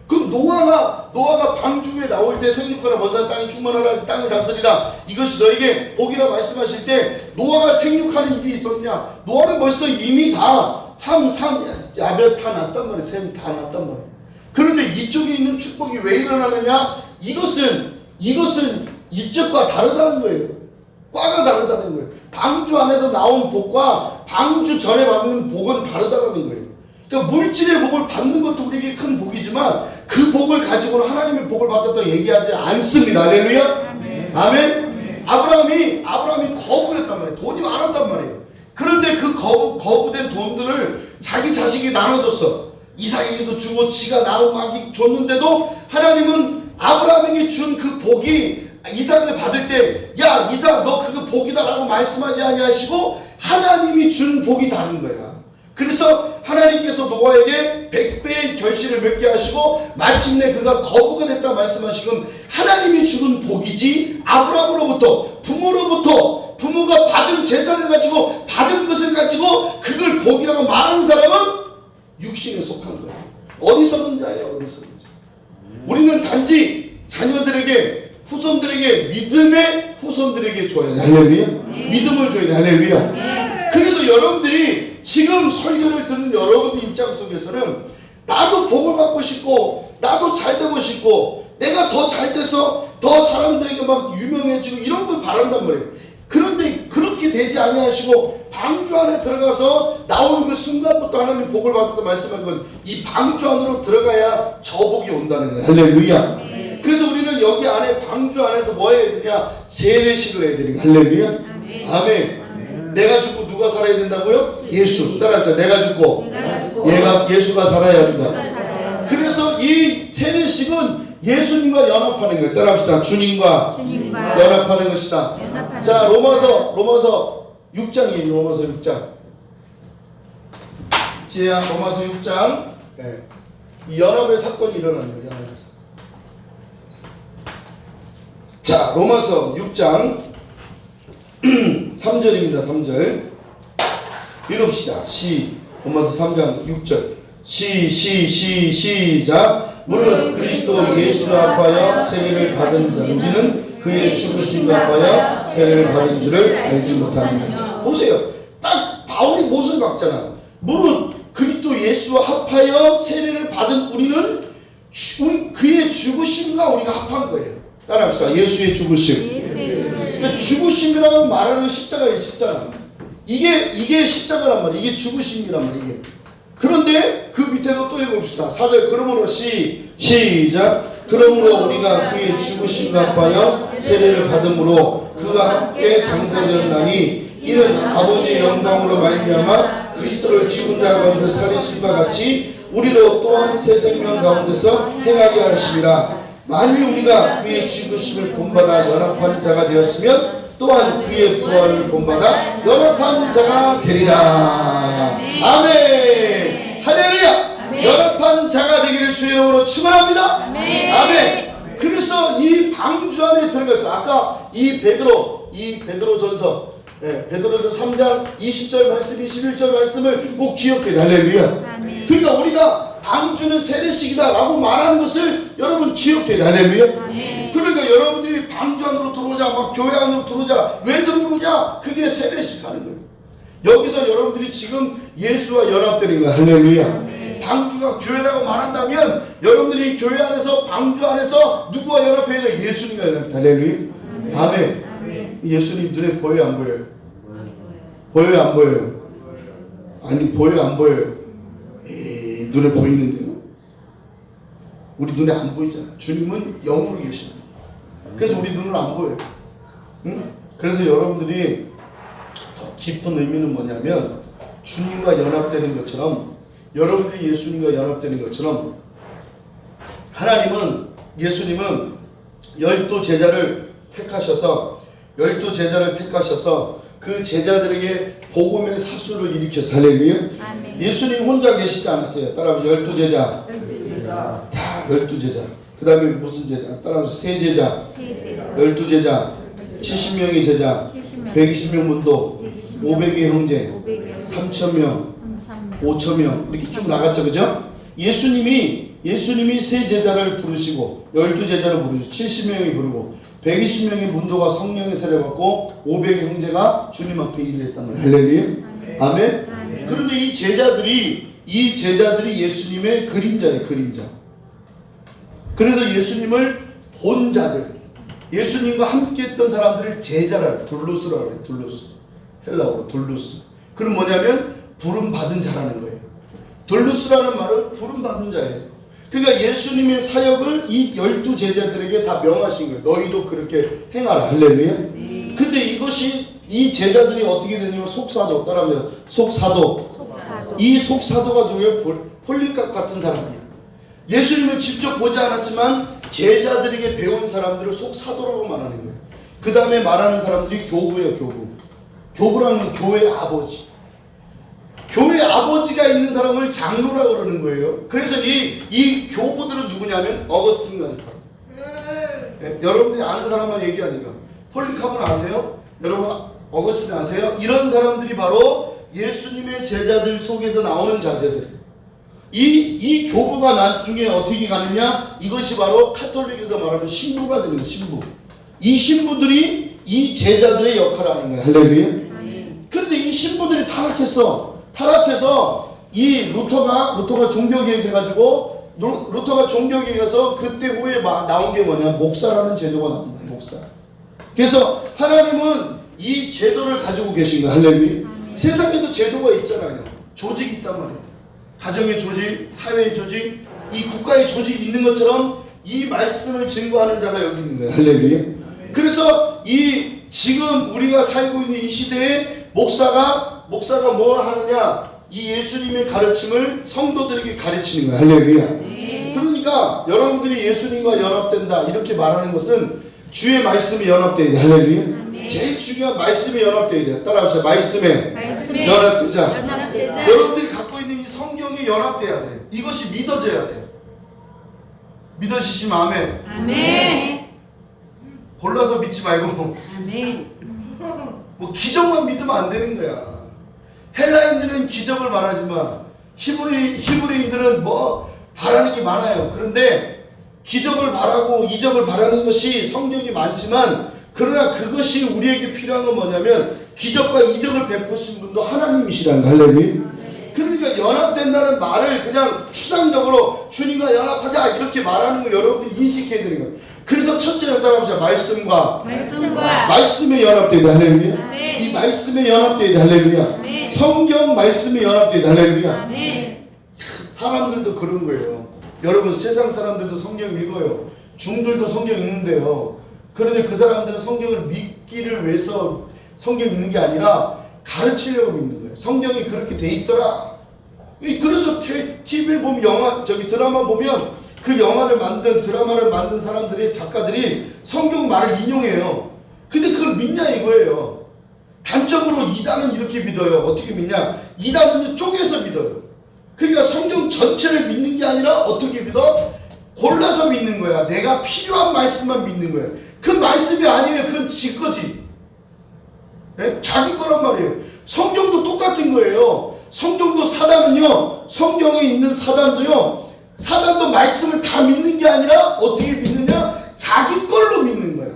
그럼 노아가 방주에 나올 때 생육하라 번성하라 땅이 충만하라 땅을 다스리라 이것이 너에게 복이라 말씀하실 때 노아가 생육하는 일이 있었냐? 노아는 벌써 이미 다 함, 삼, 야벳 다 났단 말이에요. 셈 다 났단 말이에요. 그런데 이쪽에 있는 축복이 왜 일어나느냐? 이것은 이쪽과 다르다는 거예요. 과가 다르다는 거예요. 방주 안에서 나온 복과 방주 전에 받는 복은 다르다는 거예요. 그러니까 물질의 복을 받는 것도 우리에게 큰 복이지만 그 복을 가지고는 하나님의 복을 받았다고 얘기하지 않습니다. 할렐루야. 아멘. 아브라함이 거부했단 말이에요. 돈이 많았단 말이에요. 그런데 그 거부된 돈들을 자기 자식이 나눠줬어. 이삭에게도 주고 지가 나오기 줬는데도 하나님은 아브라함에게 준 그 복이 이삭을 받을 때 야 이삭 너 그거 복이다라고 말씀하지 아니하시고 하나님이 준 복이 다른 거야. 그래서 하나님께서 노아에게 100배의 결실을 맺게 하시고 마침내 그가 거부가 됐다 말씀하시고 하나님이 주는 복이지 아브라함으로부터 부모가 받은 재산을 가지고 받은 것을 가지고 그걸 복이라고 말하는 사람은 육신에 속한 거야. 어리석은 자예요. 어리석은 자. 우리는 단지 자녀들에게 후손들에게 믿음의 후손들에게 줘야 돼. 할렐루야. 믿음을 줘야 돼. 할렐루야. 그래서 여러분들이 지금 설교를 듣는 여러분들 입장 속에서는 나도 복을 받고 싶고 나도 잘 되고 싶고 내가 더 잘 돼서 더 사람들에게 막 유명해지고 이런 걸 바란단 말이에요. 그런데 그렇게 되지 아니하시고 방주 안에 들어가서 나오는 그 순간부터 하나님 복을 받았다 말씀한 건 이 방주 안으로 들어가야 저 복이 온다는 거예요. 할렐루야. 그래서 우리는 여기 안에 방주 안에서 뭐 해야 되냐? 세례식을 해야 되는 거예요. 할렐루야. 아멘. 내가 죽고 누가 살아야 된다고요? 예수. 따라합시다. 내가 죽고 예수가 살아야 합니다. 그래서 이 세례식은 예수님과 연합하는 거예요. 따라합시다. 주님과 연합하는 것이다. 자, 로마서 6장이에요. 로마서 6장. 지혜야, 로마서 6장. 네. 이 연합의 사건이 일어나는 거예요. 연합의 사건. 자, 로마서 6장 3절입니다. 3절. 읽읍시다. 로마서 3장 6절. 시작. 무릇 그리스도 예수 합하여 세례를 받은 자 우리는 그의 죽으심과 합하여 세례를 받은 줄을 알지 못하느냐. 보세요. 딱 바울이 못을 박잖아. 무릇 그리스도 예수와 합하여 세례를 받은 우리는 그의 죽으심과 우리가 합한 거예요. 따라합시다. 예수의 죽으심. 그러니까 죽으심이라고 말하는 십자가예요. 십자가. 이게 십자가란 말이에요. 이게 죽으심이란 말이에요. 그런데 그 밑에도 또 읽어봅시다. 4절. 그러므로 시작. 그러므로 우리가 그의 죽으심과 합하여 세례를 받음으로 그와 함께 장사되었나니 이는 아버지의 영광으로 말미암아 그리스도를 죽은 자 가운데서 살리심과 같이 우리도 또한 새 생명 가운데서 행하게 하심이라. 만일 우리가 그의 죽으심을 본받아 연합한 자가 되었으면 또한 그의 부활을 본받아 연합한 자가 되리라. 아멘. 할렐루야. 연합한 자가 되기를 주의 이름으로 축원합니다. 아멘. 그래서 이 방주 안에 들어갔어. 아까 이 베드로전서 베드로전서 3장 20절 말씀 21절 말씀을 꼭 기억해야. 할렐루야. 그러니까 우리가 방주는 세례식이다 라고 말하는 것을 여러분 기억해야. 할렐루야. 그러니까 여러분들이 방주 안으로 들어오자, 막 교회 안으로 들어오자, 왜 들어오느냐? 그게 세례식 하는 거예요. 여기서 여러분들이 지금 예수와 연합되는 거예요. 할렐루야. 방주가 교회라고 말한다면 여러분들이 교회 안에서 방주 안에서 누구와 연합해야 돼요? 예수님과 연합. 할렐루야. 아멘. 예수님 눈에 보여요, 안 보여요? 보여요, 안 보여요? 아니, 보여요, 안 보여요? 에이, 눈에 보이는데요? 우리 눈에 안 보이잖아. 주님은 영으로 계십니다. 그래서 우리 눈은 안 보여요. 응? 그래서 여러분들이 더 깊은 의미는 뭐냐면 주님과 연합되는 것처럼, 여러분들이 예수님과 연합되는 것처럼 예수님은 12제자를 택하셔서 그 제자들에게 복음의 사수를 일으켜서. 할렐루야. 예수님 혼자 계시지 않았어요. 따라하면서 12제자. 다 12제자. 그 다음에 무슨 제자? 따라하면서 세 제자. 12제자. 70명의 제자. 120명 문도. 500의 형제. 3,000명. 5,000명. 이렇게 쭉 나갔죠. 그죠? 예수님이 세 제자를 부르시고 12제자를 부르시고 70명이 부르고 120명의 문도가 성령의 세례 받고 500의 형제가 주님 앞에 일을 했단 말이에요. 할렐루야. 아멘. 그런데 이 제자들이 예수님의 그림자예요. 그림자. 그래서 예수님을 본 자들, 예수님과 함께 했던 사람들을 제자라 둘루스라고 해요. 둘루스. 헬라어로 둘루스. 그럼 뭐냐면 부름 받은 자라는 거예요. 둘루스라는 말은 부름 받은 자예요. 그러니까 예수님의 사역을 이 12제자들에게 다 명하신 거예요. 너희도 그렇게 행하라. 할렐루야. 근데 이 제자들이 어떻게 되냐면 속사도, 따라하면 속사도. 이 속사도가 누구예요? 폴리갑 같은 사람이에요. 예수님을 직접 보지 않았지만 제자들에게 배운 사람들을 속사도라고 말하는 거예요. 그 다음에 말하는 사람들이 교부예요. 교부라는 교회의 아버지. 교회 아버지가 있는 사람을 장로라고 그러는 거예요. 그래서 이 교부들은 누구냐면 어거스틴 같은 사람. 여러분들이 아는 사람만 얘기하니까. 폴리카본 아세요? 여러분 어거스틴 아세요? 이런 사람들이 바로 예수님의 제자들 속에서 나오는 자제들이에요. 이 교부가 나중에 어떻게 가느냐? 이것이 바로 카톨릭에서 말하는 신부가 되는 거예요. 신부. 이 신부들이 이 제자들의 역할을 하는 거예요. 할렐루야. 그런데 이 신부들이 타락해서 이 루터가 종교개혁 해가지고 루터가 종교개혁해서 그때 후에 나온 게 뭐냐? 목사라는 제도가 나온 거예요. 목사. 그래서 하나님은 이 제도를 가지고 계신 거예요. 할렐루야. 세상에도 제도가 있잖아요. 조직이 있단 말이에요. 가정의 조직, 사회의 조직, 이 국가의 조직이 있는 것처럼 이 말씀을 증거하는 자가 여기 있는 거예요. 할렐루야. 그래서 지금 우리가 살고 있는 이 시대에 목사가 뭐 하느냐? 이 예수님의 가르침을 성도들에게 가르치는 거예요. 할렐루야. 그러니까 여러분들이 예수님과 연합된다 이렇게 말하는 것은 주의 말씀에 연합돼야 돼. 할렐루야. 제일 중요한 말씀에 연합돼야 돼. 따라하세요. 말씀에 연합되자. 여러분들이 갖고 있는 이 성경에 연합돼야 돼. 이것이 믿어져야 돼. 믿어지시면 아멘. 아멘. 골라서 믿지 말고. 아멘. 뭐 기적만 믿으면 안 되는 거야. 헬라인들은 기적을 말하지만 히브리인들은 뭐 바라는 게 많아요. 그런데 기적을 바라고 이적을 바라는 것이 성경이 많지만, 그러나 그것이 우리에게 필요한 건 뭐냐면 기적과 이적을 베푸신 분도 하나님이시라는 거. 할렐루야. 그러니까 연합된다는 말을 그냥 추상적으로 주님과 연합하자 이렇게 말하는 거 여러분들이 인식해야 되는 거예요. 그래서 첫째는 따라합시다. 말씀과 말씀과 말씀에 연합되다. 할렐루야. 아멘. 이 말씀에 연합되다. 할렐루야. 아멘. 성경 말씀에 연합되다. 할렐루야. 아멘. 사람들도 그런 거예요. 여러분 세상 사람들도 성경 읽어요. 중들도 성경 읽는데요. 그런데 그 사람들은 성경을 믿기를 위해서 성경 읽는 게 아니라 가르치려고 믿는 거예요. 성경이 그렇게 돼 있더라. 그래서 TV에 보면 드라마 보면 그 영화를 만든 드라마를 만든 사람들이 작가들이 성경 말을 인용해요. 근데 그걸 믿냐 이거예요. 단적으로 이단은 이렇게 믿어요. 어떻게 믿냐? 이단은 쪼개서 믿어요. 그러니까 성경 전체를 믿는 게 아니라 어떻게 믿어? 골라서 믿는 거야. 내가 필요한 말씀만 믿는 거야. 그 말씀이 아니면 그건 지 거지. 네? 자기 거란 말이에요. 성경도 똑같은 거예요. 성경도 사단은요, 성경에 있는 사단도요, 사단도 말씀을 다 믿는 게 아니라 어떻게 믿느냐? 자기 걸로 믿는 거야.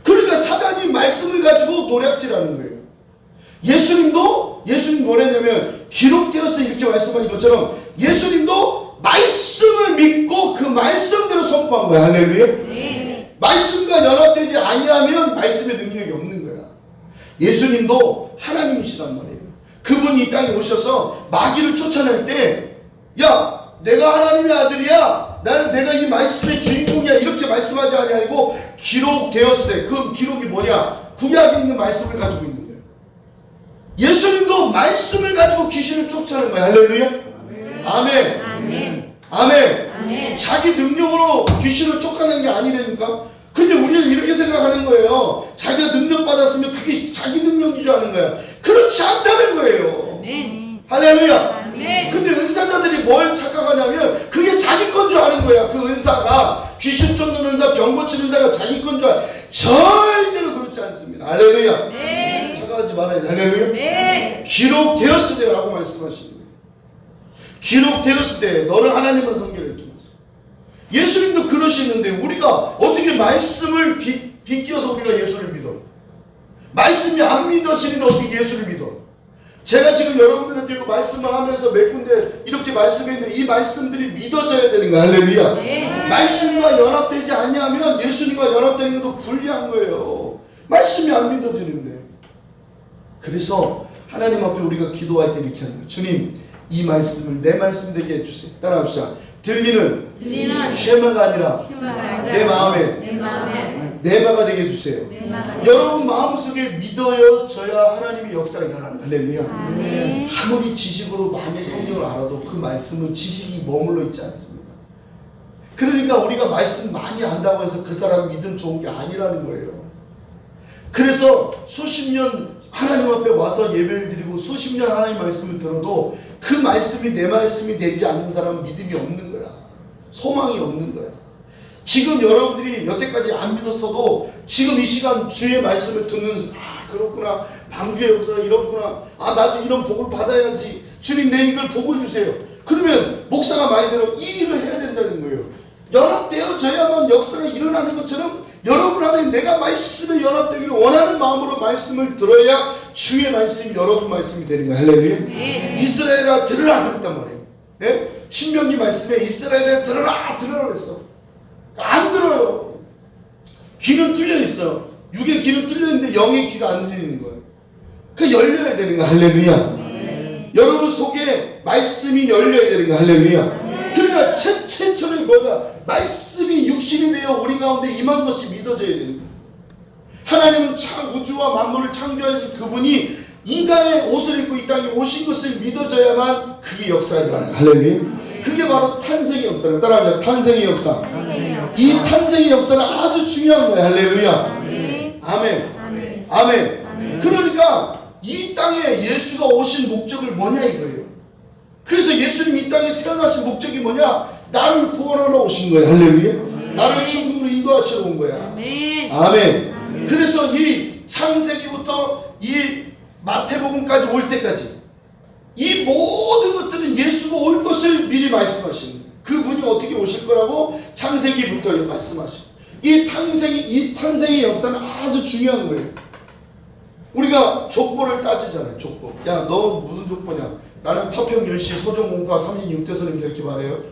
그러니까 사단이 말씀을 가지고 노략질하는 거예요. 예수님 뭐랬냐면 기록되어서 이렇게 말씀하는 것처럼 예수님도 말씀을 믿고 그 말씀대로 선포한 거야. 할렐루야. 네. 말씀과 연합되지 아니하면 말씀의 능력이 없는 거야. 예수님도 하나님이시란 말이에요. 그분이 이 땅에 오셔서 마귀를 쫓아낼 때, 야, 내가 하나님의 아들이야. 내가 이 말씀의 주인공이야. 이렇게 말씀하지 아니하고 기록되었을 때, 그 기록이 뭐냐? 구약에 있는 말씀을 가지고 있는 거예요. 예수님도 말씀을 가지고 귀신을 쫓아내는 거야. 할렐루야. 아멘. 아멘. 아멘. 아멘. 자기 능력으로 귀신을 쫓아내는 게 아니라니까. 근데 우리는 이렇게 생각하는 거예요. 자기가 능력 받았으면 그게 자기 능력인 줄 아는 거야. 그렇지 않다는 거예요. 아멘. 할렐루야. 아멘. 근데 은사자들이 뭘 착각하냐면 그게 자기 건 줄 아는 거야. 그 은사가 귀신 쫓는 은사, 병 고치는 은사가 자기 건 줄 알아. 절대로 그렇지 않습니다. 할렐루야. 네. 착각하지 말아야 돼. 할렐루야. 네. 기록되었을 때라고 말씀하시는 거예요. 기록되었을 때 너는 하나님의 성결을 통해서. 예수님도 그러시는데 우리가 어떻게 말씀을 비껴서 우리가 예수를 믿어? 말씀이 안 믿어지는데 어떻게 예수를 믿어? 제가 지금 여러분들한테 이 말씀을 하면서 몇 군데 이렇게 말씀했는데 이 말씀들이 믿어져야 되는 거야. 할렐루야. 네. 말씀과 연합되지 않냐면 예수님과 연합되는 것도 불리한 거예요. 말씀이 안 믿어지는데. 그래서 하나님 앞에 우리가 기도할 때 이렇게 하는 거예요. 주님, 이 말씀을 내 말씀 되게 해주세요. 따라합시다. 들리는 쉐마가 아니라 내 마음에 내마가 되게 해주세요. 여러분 마음속에 믿어져야 하나님의 역사가 일어나는. 할렐루야. 아멘. 아무리 지식으로 많이 성경을 알아도 그 말씀은 지식이 머물러 있지 않습니다. 그러니까 우리가 말씀 많이 안다고 해서 그 사람 믿음 좋은 게 아니라는 거예요. 그래서 수십 년 하나님 앞에 와서 예배를 드리고 수십 년 하나님 말씀을 들어도 그 말씀이 내 말씀이 되지 않는 사람은 믿음이 없는 거야. 소망이 없는 거야. 지금 여러분들이 여태까지 안 믿었어도 지금 이 시간 주의 말씀을 듣는, 그렇구나, 방주의 역사가 이렇구나, 나도 이런 복을 받아야지, 주님 내 이걸 복을 주세요. 그러면 목사가 말대로 이 일을 해야 된다는 거예요. 연합되어져야만 역사가 일어나는 것처럼 여러분 안에 내가 말씀에 연합되기를 원하는 마음으로 말씀을 들어야 주의 말씀이 여러분 말씀이 되는 거예요. 할렐루야. 네. 이스라엘아 들으라 그랬단 말이에요. 예? 신명기 말씀에 이스라엘아 들으라 그랬어. 안 들어요. 귀는 뚫려 있어. 육의 귀는 뚫려 있는데 영의 귀가 안 들리는 거예요. 그 열려야 되는 거야. 할렐루야. 네. 여러분 속에 말씀이 열려야 되는 거야. 할렐루야. 그러니까 최초의 뭐가 말씀이 육신이 되어 우리 가운데 임한 것이 믿어져야 되는 거예요. 하나님은 우주와 만물을 창조하신 그분이 인간의 옷을 입고 이 땅에 오신 것을 믿어져야만 그게 역사가 일어나요. 할렐루야. 그게 바로 탄생의 역사예요. 따라하자. 탄생의 역사. 이 탄생의 역사는 아주 중요한 거예요. 할렐루야. 아멘. 아멘. 아멘. 아멘. 아멘. 그러니까 이 땅에 예수가 오신 목적을 뭐냐 이거예요. 그래서 예수님 이 땅에 태어나신 목적이 뭐냐? 나를 구원하러 오신 거예요. 할렐루야. 나를 천국으로 인도하시러 온 거야. 아멘. 아멘. 아멘. 그래서 이 창세기부터 이 마태복음까지 올 때까지 이 모든 것들은 예수가 올 것을 미리 말씀하시는 거예요. 그분이 어떻게 오실 거라고 창세기부터 말씀하시고, 이 탄생의 역사는 아주 중요한 거예요. 우리가 족보를 따지잖아요. 족보. 야, 너 무슨 족보냐? 나는 파평윤씨 소정공과 36대선임 이렇게 말해요.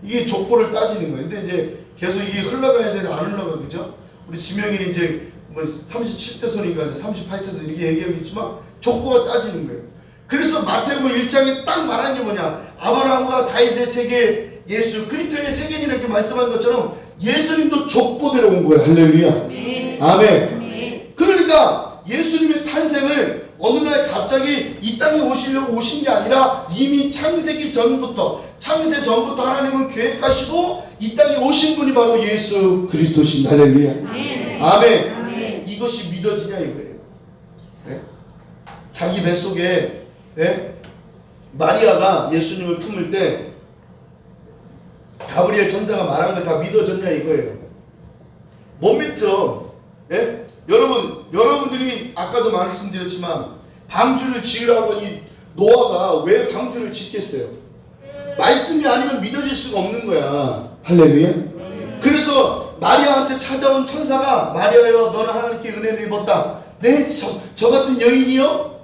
이게 족보를 따지는 거예요. 근데 이제 계속 이게 흘러가야 되는데 안 흘러가, 그죠? 우리 지명이는 이제 뭐 37대 손인가 38대 손 이렇게 얘기하겠지만 족보가 따지는 거예요. 그래서 마태복음 1장에 딱 말하는 게 뭐냐? 아브라함과 다윗의 세계, 예수 그리스도의 세계니 이렇게 말씀한 것처럼 예수님도 족보대로 온 거예요. 할렐루야. 아멘. 그러니까 예수님의 탄생을 어느 날 갑자기 이 땅에 오시려고 오신 게 아니라 이미 창세기 전부터, 창세 전부터 하나님은 계획하시고 이 땅에 오신 분이 바로 예수 그리스도신. 할렐루야. 아멘. 이것이 믿어지냐 이거예요. 네? 자기 뱃속에, 네? 마리아가 예수님을 품을 때 가브리엘 천사가 말한 거 다 믿어졌냐 이거예요. 못 믿죠. 예? 여러분들이 아까도 말씀드렸지만 방주를 지으라고 이 노아가 왜 방주를 짓겠어요? 말씀이 아니면 믿어질 수가 없는 거야. 할렐루야. 그래서 마리아한테 찾아온 천사가 마리아여 너는 하나님께 은혜를 입었다. 네, 저 같은 여인이요?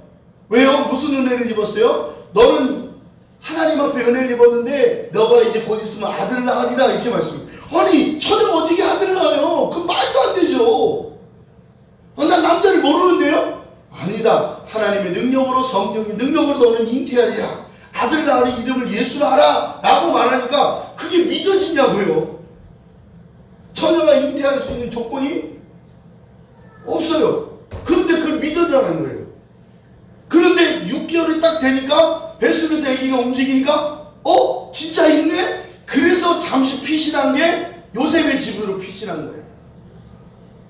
왜요? 무슨 은혜를 입었어요? 너는 하나님 앞에 은혜를 입었는데 너가 이제 곧 있으면 아들을 낳으리라 이렇게 말씀해요. 아니 처녀가 어떻게 아들을 낳아요? 그 말도 안 되죠. 난 남자를 모르는데요? 아니다. 하나님의 능력으로, 성령의 능력으로 너는 잉태하리라. 아들 낳으리 이름을 예수라 하라 라고 말하니까 그게 믿어지냐고요. 처녀가 잉태할 수 있는 조건이 없어요. 그런데 그걸 믿으라는 거예요. 그런데 6개월이 딱 되니까 뱃속에서 아기가 움직이니까 진짜 있네? 그래서 잠시 피신한 게 요셉의 집으로 피신한 거예요.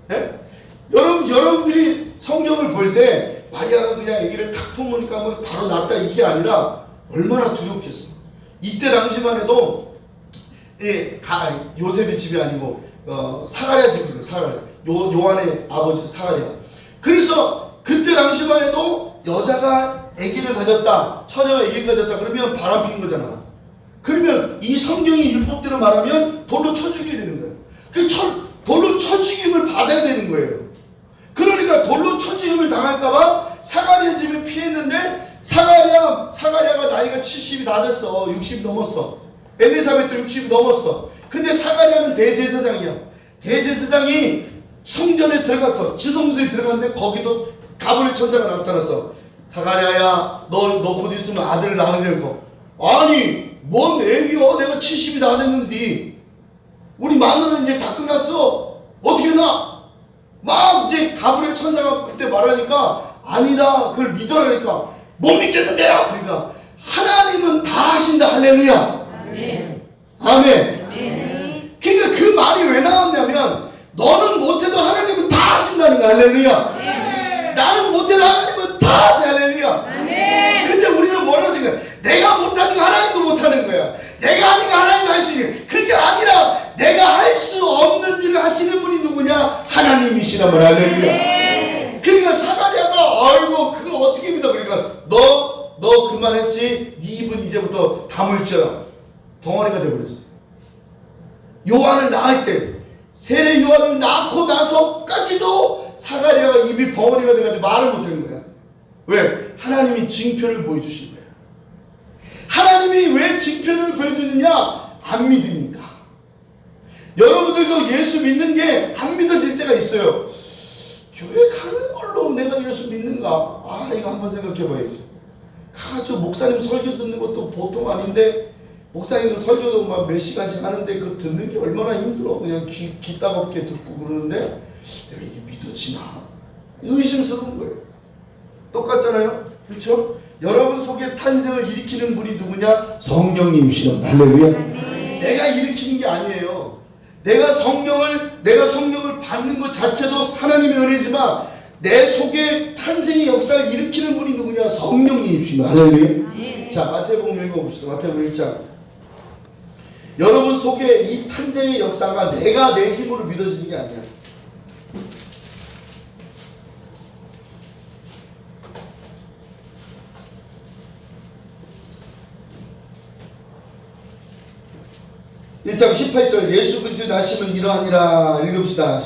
네? 여러분들이 성경을 볼 때 마리아가 그냥 아기를 탁 품으니까 뭐 바로 낳았다 이게 아니라 얼마나 두렵겠어. 이때 당시만 해도 요셉의 집이 아니고 사가랴 집이에요. 사가랴. 요한의 아버지 사가랴. 그래서 그때 당시만 해도 여자가 아기를 가졌다, 처녀가 아기를 가졌다 그러면 바람핀 거잖아. 그러면 이 성경의 율법대로 말하면 돌로 쳐 죽여야 되는 거예요. 그 돌로 쳐 죽임을 받아야 되는 거예요. 그러니까 돌로 쳐 죽임을 당할까봐 사가랴 집에 피했는데 사가랴가 나이가 70이 다 됐어. 60이 넘었어. 엘리사벳도 60이 넘었어. 근데 사가랴는 대제사장이야. 대제사장이 성전에 들어갔어. 지성소에 들어갔는데 거기도 가브리엘 천사가 나타났어. 사가랴야 너 곧 있으면 아들을 낳으려고. 아니 뭔 애기여. 내가 70이 다 됐는데 우리 마누라는 이제 다 끝났어. 어떻게 나? 막 이제 가브리엘 천사가 그때 말하니까 아니다. 그걸 믿어라니까 못 믿겠는데요. 그러니까 하나님은 다 하신다. 할렐루야. 아멘. 그러니까 그 말이 왜 나왔냐면 너는 못해도 하나님은 다 하신다는 거야. 할렐루야. 나는 못해도 하나님은 다 하세요. 할렐루야. 근데 우리는 뭐라고 생각해? 내가 못하니까 하나님도 못하는 거야. 내가 하니까 하나님도 할 수 있는. 그게 아니라 내가 할 수 없는 일을 하시는 분이 누구냐? 하나님이시란 말. 할렐루야. 그러니까 사가랴가 아이고 그걸 어떻게 믿어? 그러니까 너 그만했지? 네 입은 이제부터 다물지어라. 덩어리가 돼버렸어. 요한을 낳을 때 세례 요한을 낳고 나서까지도 사가랴가 입이 벙어리가 돼가지고 말을 못하는 거야. 왜? 하나님이 징표를 보여주신 거야. 하나님이 왜 징표를 보여주느냐? 안 믿으니까. 여러분들도 예수 믿는 게 안 믿어질 때가 있어요. 교회 가는 걸로 내가 예수 믿는가? 이거 한번 생각해 봐야지. 가가지고 목사님 설교 듣는 것도 보통 아닌데 목사님 설교도 막 몇 시간씩 하는데 그 듣는 게 얼마나 힘들어. 그냥 귀 따갑게 듣고 그러는데 내가 이게 믿어지나? 의심스러운 거예요. 똑같잖아요. 그렇죠? 여러분 속에 탄생을 일으키는 분이 누구냐? 성령님이시라. 할렐루야. 내가 일으키는 게 아니에요. 내가 성령을 받는 것 자체도 하나님의 은혜지만 내 속에 탄생의 역사를 일으키는 분이 누구냐? 성령님이시라. 할렐루야. 자, 마태복음 읽어봅시다. 마태복음 1장. 여러분 속에 이 탄생의 역사가 내가 내 힘으로 믿어지는 게 아니야. (1장 18절) 예수 그리스도 나심은 이러하니라. 읽읍시다.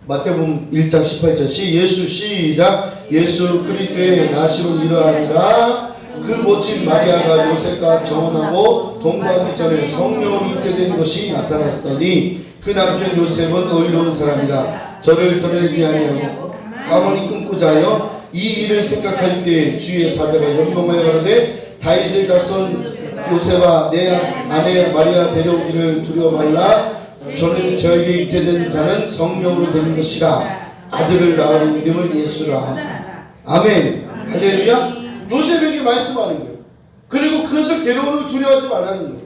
마태복음 1장 18절 예수 시작. 예수 그리스도의 나심은 이러하니라. 그 멋진 마리아가 요셉과 정혼하고 동거하기 전에 성령을 입게 된 것이 나타났으니 그 남편 요셉은 의로운 사람이라 저를 드러내지 아니하고 가만히 끊고자 하여 이 일을 생각할 때 주의 사자가 현명하여 가로되 다윗의 자손 요셉아 내 아내 마리아 데려오기를 두려워 말라. 저는 저에게 잉태된 자는 성령으로 된 것이라. 아들을 낳을 이름을 예수라. 아멘. 할렐루야. 요셉에게 말씀하는 거예요. 그리고 그것을 데려오는 두려워하지 말라는 거예요.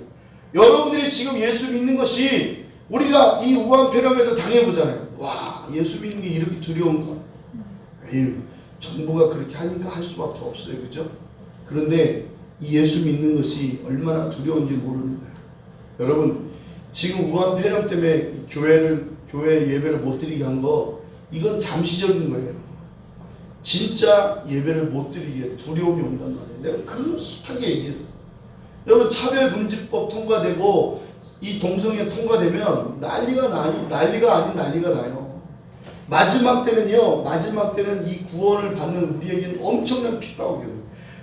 여러분들이 지금 예수 믿는 것이 우리가 이 우한폐렴에도 당해보잖아요. 와, 예수 믿는 게 이렇게 두려운가? 에휴, 정부가 그렇게 하니까 할 수밖에 없어요. 그죠? 그런데 이 예수 믿는 것이 얼마나 두려운지 모르는 거예요. 여러분, 지금 우한폐렴 때문에 교회 예배를 못 드리게 한 거, 이건 잠시적인 거예요. 진짜 예배를 못 드리게 두려움이 온단 말이에요. 내가 그 숱하게 얘기했어. 여러분, 차별금지법 통과되고 이 동성애 통과되면 난리가 아닌 난리가 나요. 마지막 때는 이 구원을 받는 우리에게는 엄청난 핍박이에요.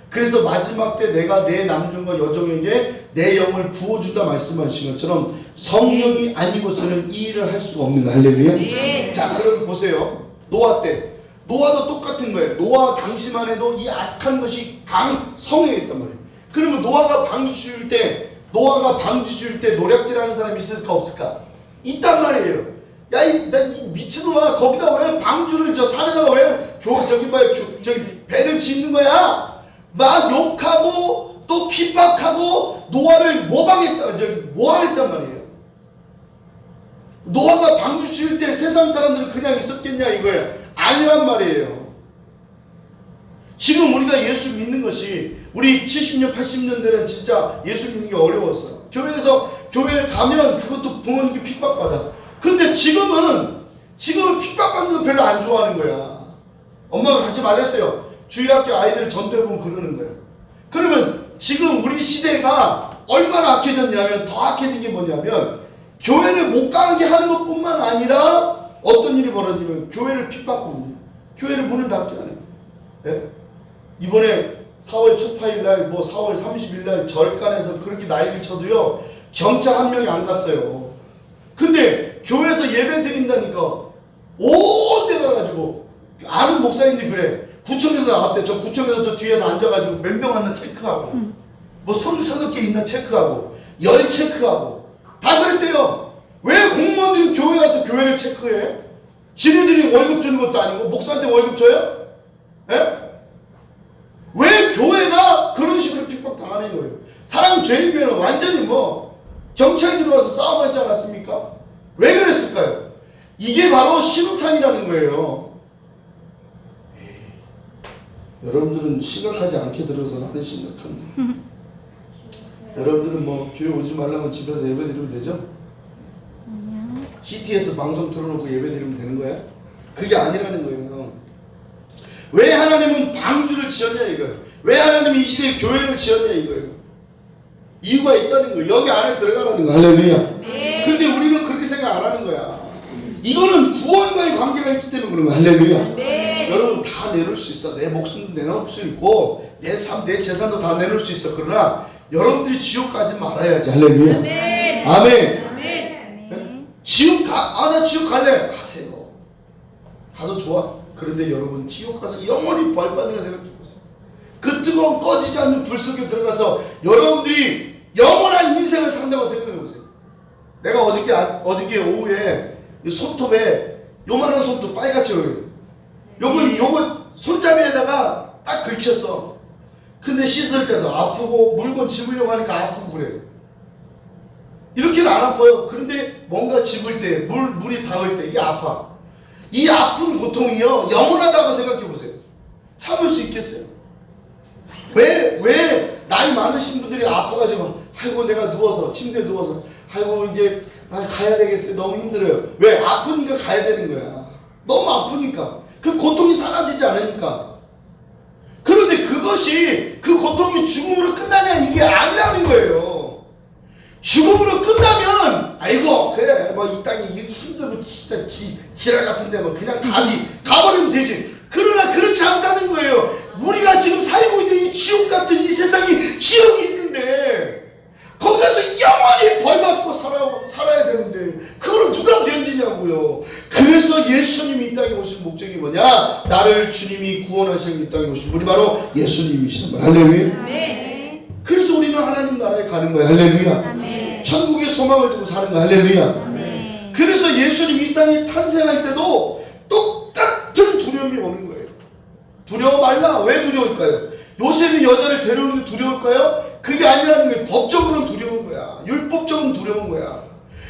그래서 마지막 때 내가 내 남종과 여종에게 내 영을 부어주다 말씀하신 것처럼 성령이 아니고서는 이 일을 할 수가 없는 할렐루야. 자, 그럼 보세요. 노아 때 노아도 똑같은 거예요. 노아 당시만 해도 이 악한 것이 강성행했단 말이에요. 그러면 노아가 방주 지을 때 노략질하는 사람이 있을까 없을까? 있단 말이에요. 야, 이 미친놈아, 거기다 왜 방주를 산에다가 왜 배를 짓는 거야? 막 욕하고 또 핍박하고 노아를 모함했단 말이에요. 노아가 방주 지을 때 세상 사람들은 그냥 있었겠냐 이거예요. 아니란 말이에요. 지금 우리가 예수 믿는 것이 우리 70년 80년대는 진짜 예수 믿는 게 어려웠어. 교회에 가면 그것도 부모님께 핍박받아. 근데 지금은 핍박받는 거 별로 안 좋아하는 거야. 엄마가 가지 말랬어요. 주일학교 아이들 전도해보면 그러는 거예요. 그러면 지금 우리 시대가 얼마나 악해졌냐면, 더 악해진 게 뭐냐면 교회를 못 가게 하는 것뿐만 아니라 어떤 일이 벌어지면 교회를 핍박하고 교회를 문을 닫게 하는 거예요. 예? 이번에 4월 초파일날 4월 30일날 절간에서 그렇게 난리를 쳐도요 경찰 한 명이 안 갔어요. 근데 교회에서 예배 드린다니까 온 데가 가지고 아는 목사님들이 그래. 구청에서 나왔대. 저 구청에서 저 뒤에서 앉아가지고 몇 명 왔나 체크하고 손 서너 개 있나 체크하고 열 체크하고 다 그랬대요. 왜 공무원들이 교회 가서 교회를 체크해? 지네들이 월급 주는 것도 아니고 목사한테 월급 줘요? 예? 왜 교회가 그런 식으로 핍박당하는 거예요? 사람 죄인교회는 완전히 경찰이 들어와서 싸움하지 않았습니까? 왜 그랬을까요? 이게 바로 신호탄이라는 거예요. 여러분들은 심각하지 않게 들어서 나는 심각한데. 여러분들은 교회 오지 말라면 집에서 예배 드리면 되죠? CT에서 방송 틀어놓고 예배 드리면 되는 거야? 그게 아니라는 거예요. 왜 하나님은 방주를 지었냐 이거예요. 왜 하나님이 이 시대에 교회를 지었냐 이거예요. 이유가 있다는 거예요. 여기 안에 들어가라는 거예요. 할렐루야. 근데 우리는 그렇게 생각 안 하는 거야. 이거는 구원과의 관계가 있기 때문에 그런 거야. 할렐루야. 여러분 다 내놓을 수 있어. 내 목숨도 내놓을 수 있고 내 삶, 내 재산도 다 내놓을 수 있어. 그러나 여러분들이 지옥 가지 말아야지. 할렐루야. 아멘. 지옥 나 지옥 갈래. 가세요. 가도 좋아. 그런데 여러분 지옥 가서 영원히 벌 받는 거 생각해보세요. 그 뜨거운 꺼지지 않는 불 속에 들어가서 여러분들이 영원한 인생을 산다고 생각해보세요. 내가 어저께 오후에 이 손톱에 요만한 손톱 빨갛죠. 요거 손잡이에다가 딱 긁혔어. 근데 씻을 때도 아프고 물건 집으려고 하니까 아프고 그래요. 이렇게는 안 아파요. 그런데 뭔가 집을 때 물이 닿을 때 이게 아파. 이 아픈 고통이요 영원하다고 생각해보세요. 참을 수 있겠어요? 왜 나이 많으신 분들이 아파가지고 아이고 내가 누워서 침대에 누워서 아이고 이제 나 가야 되겠어요. 너무 힘들어요. 왜? 아프니까 가야 되는 거야. 너무 아프니까. 그 고통이 사라지지 않으니까. 그런데 그 고통이 죽음으로 끝나냐 이게 아니라는 거예요. 죽음으로 끝나면 아이고 그래 이 땅이 이렇게 힘들고 진짜 지랄 같은데 그냥 가버리면 되지. 그러나 그렇지 않다는 거예요. 우리가 지금 살고 있는 이 지옥 같은 이 세상이 지옥이 있는데 거기 가서 영원히 벌받고 살아야 되는데 그걸 누가 견디냐고요. 그래서 예수님이 이 땅에 오신 목적이 뭐냐? 나를 주님이 구원하시는 이 땅에 오신 분이 바로 예수님이시란 말이야. 할렐루야. 아멘. 그래서 우리는 하나님 나라에 가는 거야. 할렐루야. 아멘. 천국의 소망을 두고 사는 거야. 할렐루야. 아멘. 그래서 예수님이 이 땅에 탄생할 때도 똑같은 두려움이 오는 거예요. 두려워 말라. 왜 두려울까요? 요셉이 여자를 데려오는 게 두려울까요? 그게 아니라는 거예요. 법적으로는 두려운 거야. 율법적으로는 두려운 거야.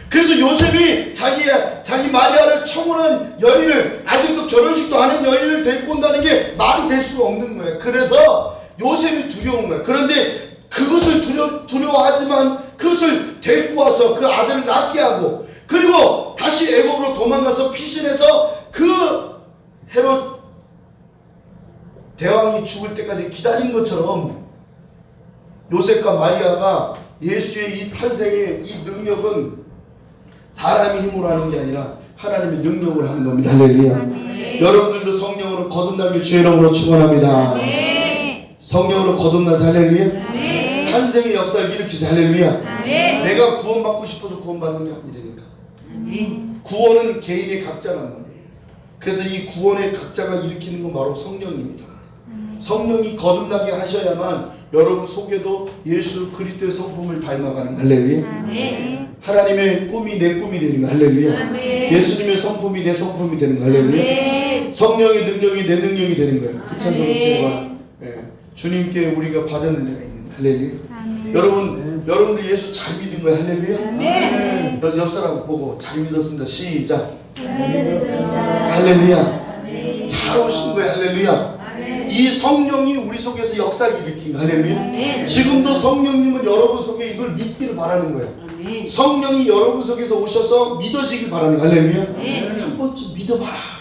그래서 요셉이 자기 마리아를 청혼한 여인을, 아직도 결혼식도 안 한 여인을 데리고 온다는 게 말이 될 수가 없는 거예요. 그래서 요셉이 두려운 거예요. 그런데 그것을 두려워하지만 그것을 데리고 와서 그 아들을 낳게 하고, 그리고 다시 애굽으로 도망가서 피신해서 그 헤롯 대왕이 죽을 때까지 기다린 것처럼 요셉과 마리아가 예수의 이 탄생의 이 능력은 사람이 힘으로 하는 게 아니라 하나님의 능력으로 하는 겁니다. 할렐루야. 아멘. 여러분들도 성령으로 거듭나길 주의 이름으로 축원합니다. 아멘. 성령으로 거듭나서 할렐루야. 아멘. 탄생의 역사를 일으키세요. 할렐루야. 아멘. 내가 구원받고 싶어서 구원받는 게 아니라니까. 아멘. 구원은 개인의 각자란 말이에요. 그래서 이 구원의 각자가 일으키는 건 바로 성령입니다. 성령이 거듭나게 하셔야만 여러분 속에도 예수 그리스도의 성품을 닮아가는. 할렐루야. 아멘. 하나님의 꿈이 내 꿈이 되는 거. 할렐루야. 아멘. 예수님의 성품이 내 성품이 되는 거. 할렐루야. 아멘. 성령의 능력이 내 능력이 되는 거예요. 그 찬송을 아멘. 제가 주님께 우리가 받은 은혜가 있는 거. 할렐루야. 아멘. 여러분들 예수 잘 믿은 거예요. 할렐루야. 아멘. 옆 사람 보고 잘 믿었습니다. 시작. 잘 믿었습니다. 할렐루야. 아멘. 잘 오신 거예요. 할렐루야. 아멘. 이 성령이 우리 속에서 역사를 일으킨 거. 할렐루야. 아멘. 지금도 성령님은 여러분 속에 이걸 믿기를 바라는 거예요. 아멘. 성령이 여러분 속에서 오셔서 믿어지길 바라는 거. 할렐루야. 아멘. 한 번쯤 믿어봐라.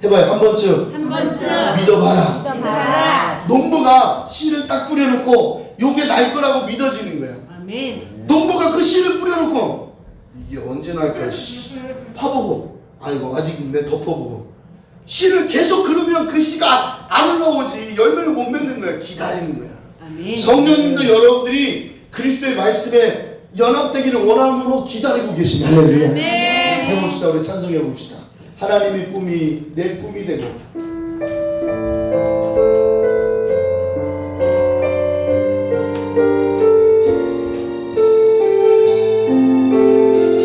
해봐요. 한 번쯤 한 번쯤 믿어봐라. 믿어봐라. 농부가 씨를 딱 뿌려놓고 요게 날 거라고 믿어지는 거야. 아멘. 농부가 그 씨를 뿌려놓고 이게 언제 날까 파보고, 아이고 아직인데 덮어보고, 씨를 계속 그러면 그 씨가 안 올라오지, 열매를 못 맺는 거야. 기다리는 거야. 아멘. 성령님도 여러분들이 그리스도의 말씀에 연합되기를 원함으로 기다리고 계십니다. 할렐루야. 아멘. 해봅시다. 우리 찬송해 봅시다. 하나님의 꿈이 내 꿈이 되고,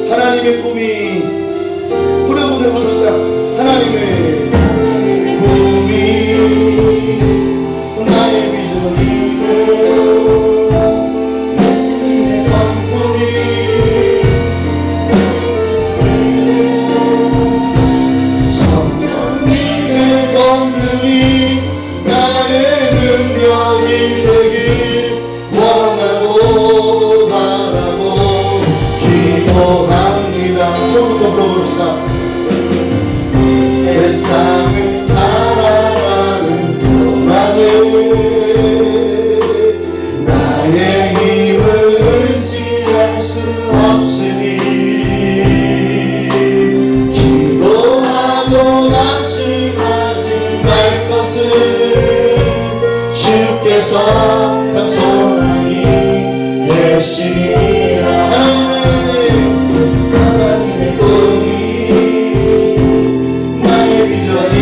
하나님의 꿈이 후렴부터 해봅시다. 하나님의 꿈이 나의 믿음이고 예수님의 성품이 성령님의 권능이 나의 능력이 되길 원하고 바라고 기도합니다. 처음부터 불러봅시다. 세상을 살아가는 동안에 나의 힘을 의지할 수 없으니 기도하고 낙심하지 말 것을 주께서 장소하니 내시라. 하나님의 꿈이 나의 비전이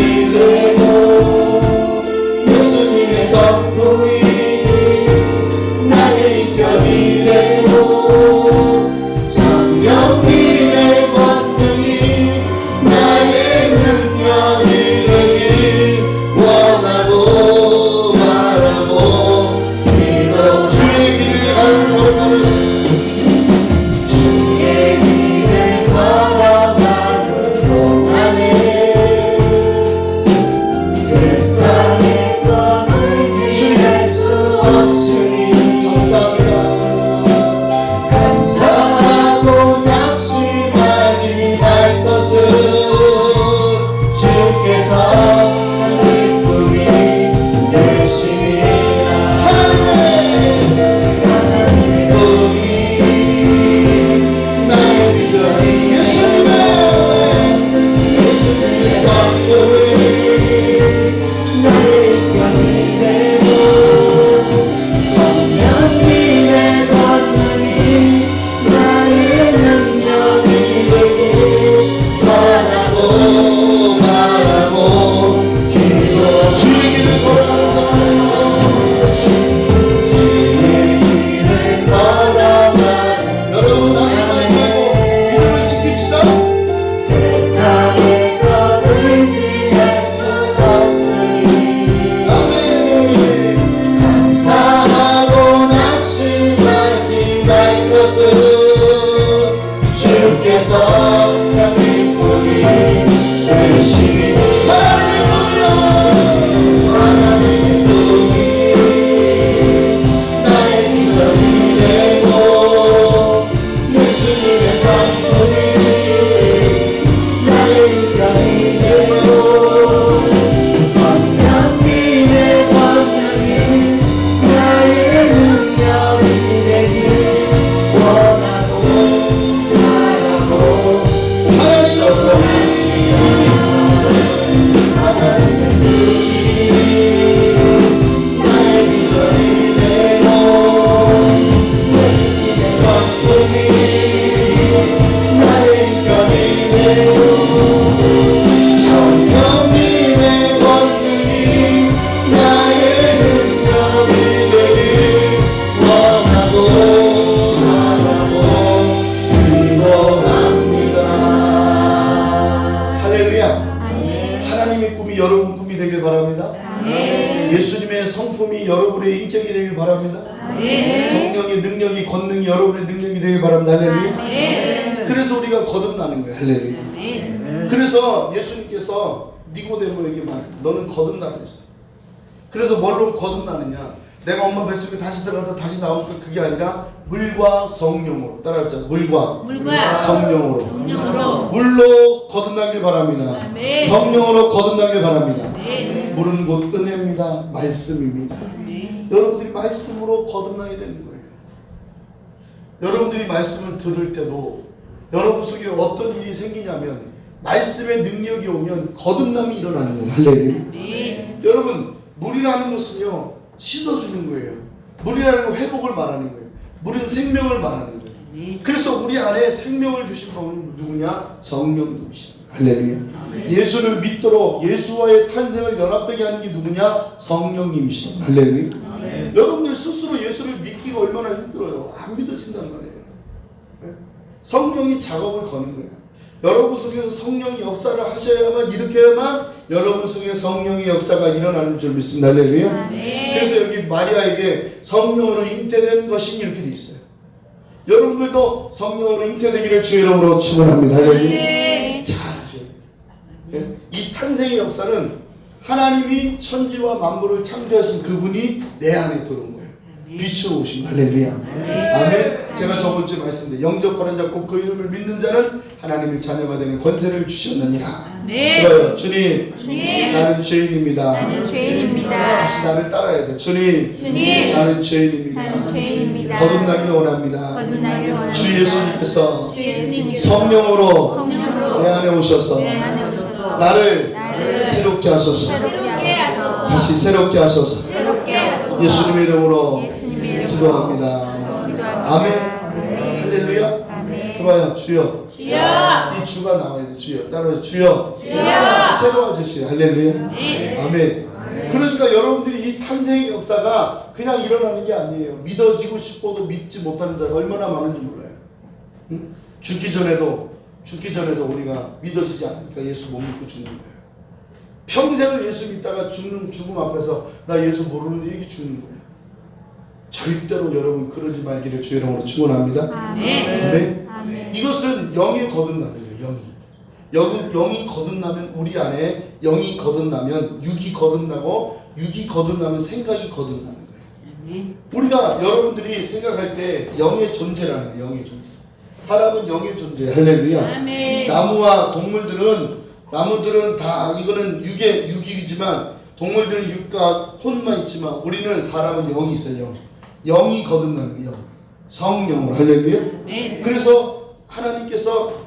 하나님의 꿈이 여러분 꿈이 되길 바랍니다. 예수님의 성품이 여러분의 인격이 되길 바랍니다. 성령의 능력이 권능이 여러분의 능력이 되길 바랍니다. 할렐루야. 그래서 우리가 거듭나는 거예요. 할렐루야. 그래서 예수님께서 니고데모에게 말해요. 너는 거듭나 그랬어. 그래서 뭘로 거듭나느냐? 내가 엄마 뱃속에 다시 들어가다 다시 나올까? 그게 아니라 물과 성령으로. 따라하자. 물과 성령으로. 물로 거듭나길 바랍니다. 성령으로 거듭나길 바랍니다. 물은 곧 은혜입니다. 말씀입니다. 여러분들이 말씀으로 거듭나게 되는 거예요. 여러분들이 말씀을 들을 때도 여러분 속에 어떤 일이 생기냐면 말씀의 능력이 오면 거듭남이 일어나는 거예요. 할렐루야. 여러분, 물이라는 것은요 씻어주는 거예요. 물이라는 건 회복을 말하는 거예요. 물은 생명을 말하는 거예요. 그래서 우리 안에 생명을 주신 분은 누구냐? 성령님이십니다. 할렐루야. 예수를 믿도록 예수와의 탄생을 연합되게 하는 게 누구냐? 성령님이십니다. 할렐루야. 여러분들 스스로 예수를 믿기가 얼마나 힘들어요. 안 믿어진단 말이에요. 성령이 작업을 거는 거예요. 여러분 속에서 성령이 역사를 하셔야만, 일으켜야만 여러분 속에 성령의 역사가 일어나는 줄 믿습니다. 할렐루야. 그래서 여기 마리아에게 성령으로 잉태된 것이 이렇게 돼 있어요. 여러분들도 성령으로 잉태되기를 주의 이름으로 축원합니다. 할렐루야. 잘하셔야 돼요. 이 탄생의 역사는 하나님이 천지와 만물을 창조하신 그분이 내 안에 들어온 거예요. 빛으로 오신 할렐루야. 아멘. 제가 저번주에 말씀드린 영접하는 자 곧 그 이름을 믿는 자는 하나님의 자녀가 되는 권세를 주셨느니라. 그래요. 주님, 나는 죄인입니다. 다시 나를 따라야 돼. 주님, 나는 죄인입니다. 거듭나기를 원합니다. 주 예수님께서 성령으로 내 안에 오셔서 나를 새롭게 하소서. 다시 새롭게 하소서. 예수님의 이름으로 기도합니다. 아멘. 할렐루야. 해봐요. 주여. 이 주가 나와야 돼. 주여. 따라해요. 주여. 새로워지시오. 할렐루야. 아멘. 그러니까 여러분들이 이 탄생의 역사가 그냥 일어나는 게 아니에요. 믿어지고 싶어도 믿지 못하는 자가 얼마나 많은지 몰라요. 응? 죽기 전에도 우리가 믿어지지 않으니까 예수 못 믿고 죽는 거예요. 평생을 예수 믿다가 죽음 앞에서 나 예수 모르는데 이렇게 죽는 거예요. 절대로 여러분 그러지 말기를 주의 이름으로 축원합니다. 아멘. 이것은 영이 거듭나는 거예요. 영이 거듭나면 우리 안에 영이 거듭나면 육이 거듭나고 육이 거듭나면 생각이 거듭나는 거예요. 우리가 여러분들이 생각할 때 영의 존재라는 거예요. 영의 존재. 사람은 영의 존재. 할렐루야. 나무와 나무들은 다 이거는 육이지만 동물들은 육과 혼만 있지만 우리는 사람은 영이 있어요. 영이 거듭나는 거예요. 성령으로. 할렐루야. 그래서 하나님께서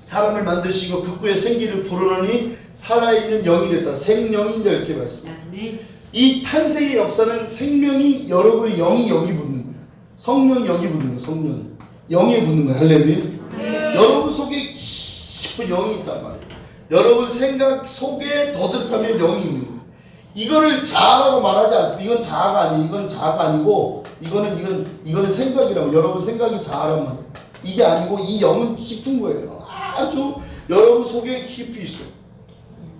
사람을 만드시고 그 후에 생기를 불어넣으니 살아있는 영이 됐다. 생명인자 이렇게 말씀합니다. 이 탄생의 역사는 생명이 여러분의 영이 붙는 거예요. 성령이 영이 붙는 거예요. 성령이 영이 붙는 거예요. 할렐루야. 여러분 속에 깊은 영이 있단 말이에요. 여러분 생각 속에 더 들어가면 영이 있는 거예요. 이거를 자아라고 말하지 않습니다. 이건 자아가 아니에요. 이건 자아가 아니고 이거는 생각이라고. 여러분 생각이 자아란 말이에요. 이게 아니고 이 영은 깊은 거예요. 아주 여러분 속에 깊이 있어요.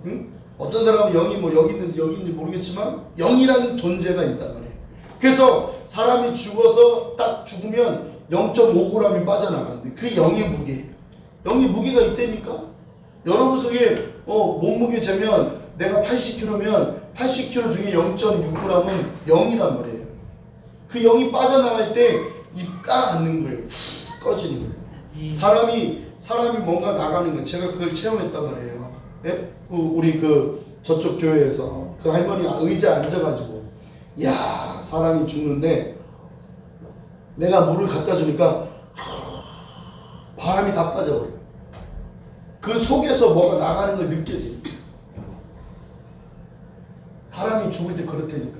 응? 어떤 사람은 영이 뭐 여기 있는지 모르겠지만 영이라는 존재가 있단 말이에요. 그래서 사람이 죽어서 딱 죽으면 0.5g이 빠져나가는데 그 영의 무게예요. 영의 무게가 있다니까. 여러분 속에 몸무게 재면 내가 80kg면 80kg 중에 0.6g은 영이란 말이에요. 그 영이 빠져나갈 때 입 깔아앉는 거예요. 꺼지는 거예요. 사람이 뭔가 나가는 거예요. 제가 그걸 체험했단 말이에요. 예? 우리 저쪽 교회에서 그 할머니 의자에 앉아가지고 사람이 죽는데 내가 물을 갖다 주니까 바람이 다 빠져버려요. 그 속에서 뭐가 나가는 걸 느껴지. 사람이 죽을 때 그렇다니까.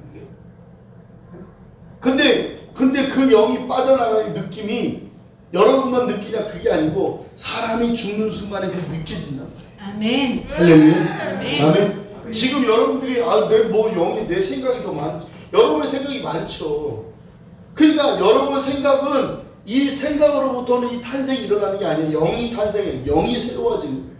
근데 그 영이 빠져나가는 느낌이 여러분만 느끼냐 그게 아니고 사람이 죽는 순간에 그게 느껴진단 말이에요. 아멘. 할렐루야. 아멘. 지금 여러분들이 내 생각이 더 많죠. 여러분의 생각이 많죠. 그러니까 여러분의 생각은 이 생각으로부터는 이 탄생이 일어나는 게 아니에요. 영이 탄생해요. 영이 새로워지는 거예요.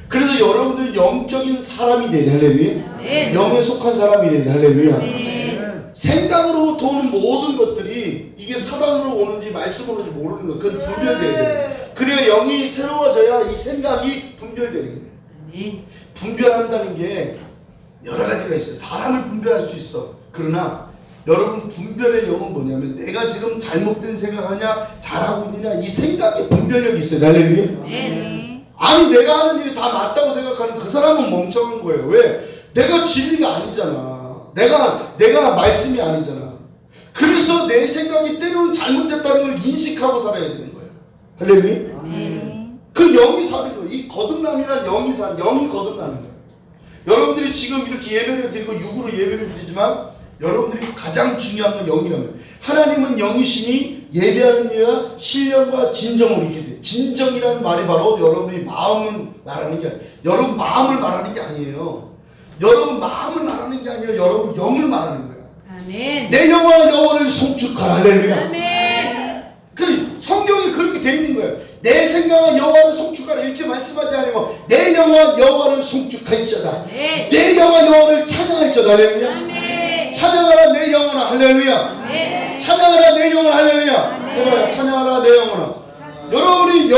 그래서 여러분들이 영적인 사람이 돼야 돼. 할렐루야. 네. 영에 속한 사람이 돼야 돼. 할렐루야. 네. 생각으로부터 오는 모든 것들이 이게 사단으로 오는지 말씀으로 오는지 모르는 거. 그건 분별돼야 돼. 그래야 영이 새로워져야 이 생각이 분별되는 거예요. 네. 분별한다는 게 여러 가지가 있어요. 사람을 분별할 수 있어. 그러나 여러분 분별의 영은 뭐냐면 내가 지금 잘못된 생각하냐 잘하고 있느냐 이 생각에 분별력이 있어요. 할렐루야. 네. 아니 내가 하는 일이 다 맞다고 생각하는 그 사람은 멍청한 거예요. 왜? 내가 진리가 아니잖아. 내가 말씀이 아니잖아. 그래서 내 생각이 때로는 잘못됐다는 걸 인식하고 살아야 되는 거예요. 할렐루야. 네. 그 영이 사는 거예요. 이 거듭남이란 영이 거듭나는 거예요. 여러분들이 지금 이렇게 예배를 드리고 육으로 예배를 드리지만 여러분들이 가장 중요한 건 영이라면 하나님은 영이시니 예배하는 이가 신령과 진정으로 있게 돼요. 진정이라는 말이 바로 여러분의 마음을 말하는 게 아니에요. 여러분 마음을 말하는 게 아니에요. 여러분 마음을 말하는 게 아니라 여러분 영을 말하는 거예요. 아멘. 내 영과 영혼을 송축하라. 할렐루야. 아멘. 그 성경이 그렇게 돼 있는 거예요. 내 생각과 여호와를 송축하라 이렇게 말씀하지 않고 내 영과 여호와를 송축할지어다. 네. 내 영과 여호와를 찬양할지어다. 할렐루야. 아멘. 찬양하라 내 영혼아. 할렐루야. 아멘. 찬양하라 내 영혼. 할렐루야. 아멘. 해봐요. 찬양하라 내 영혼아. 여러분이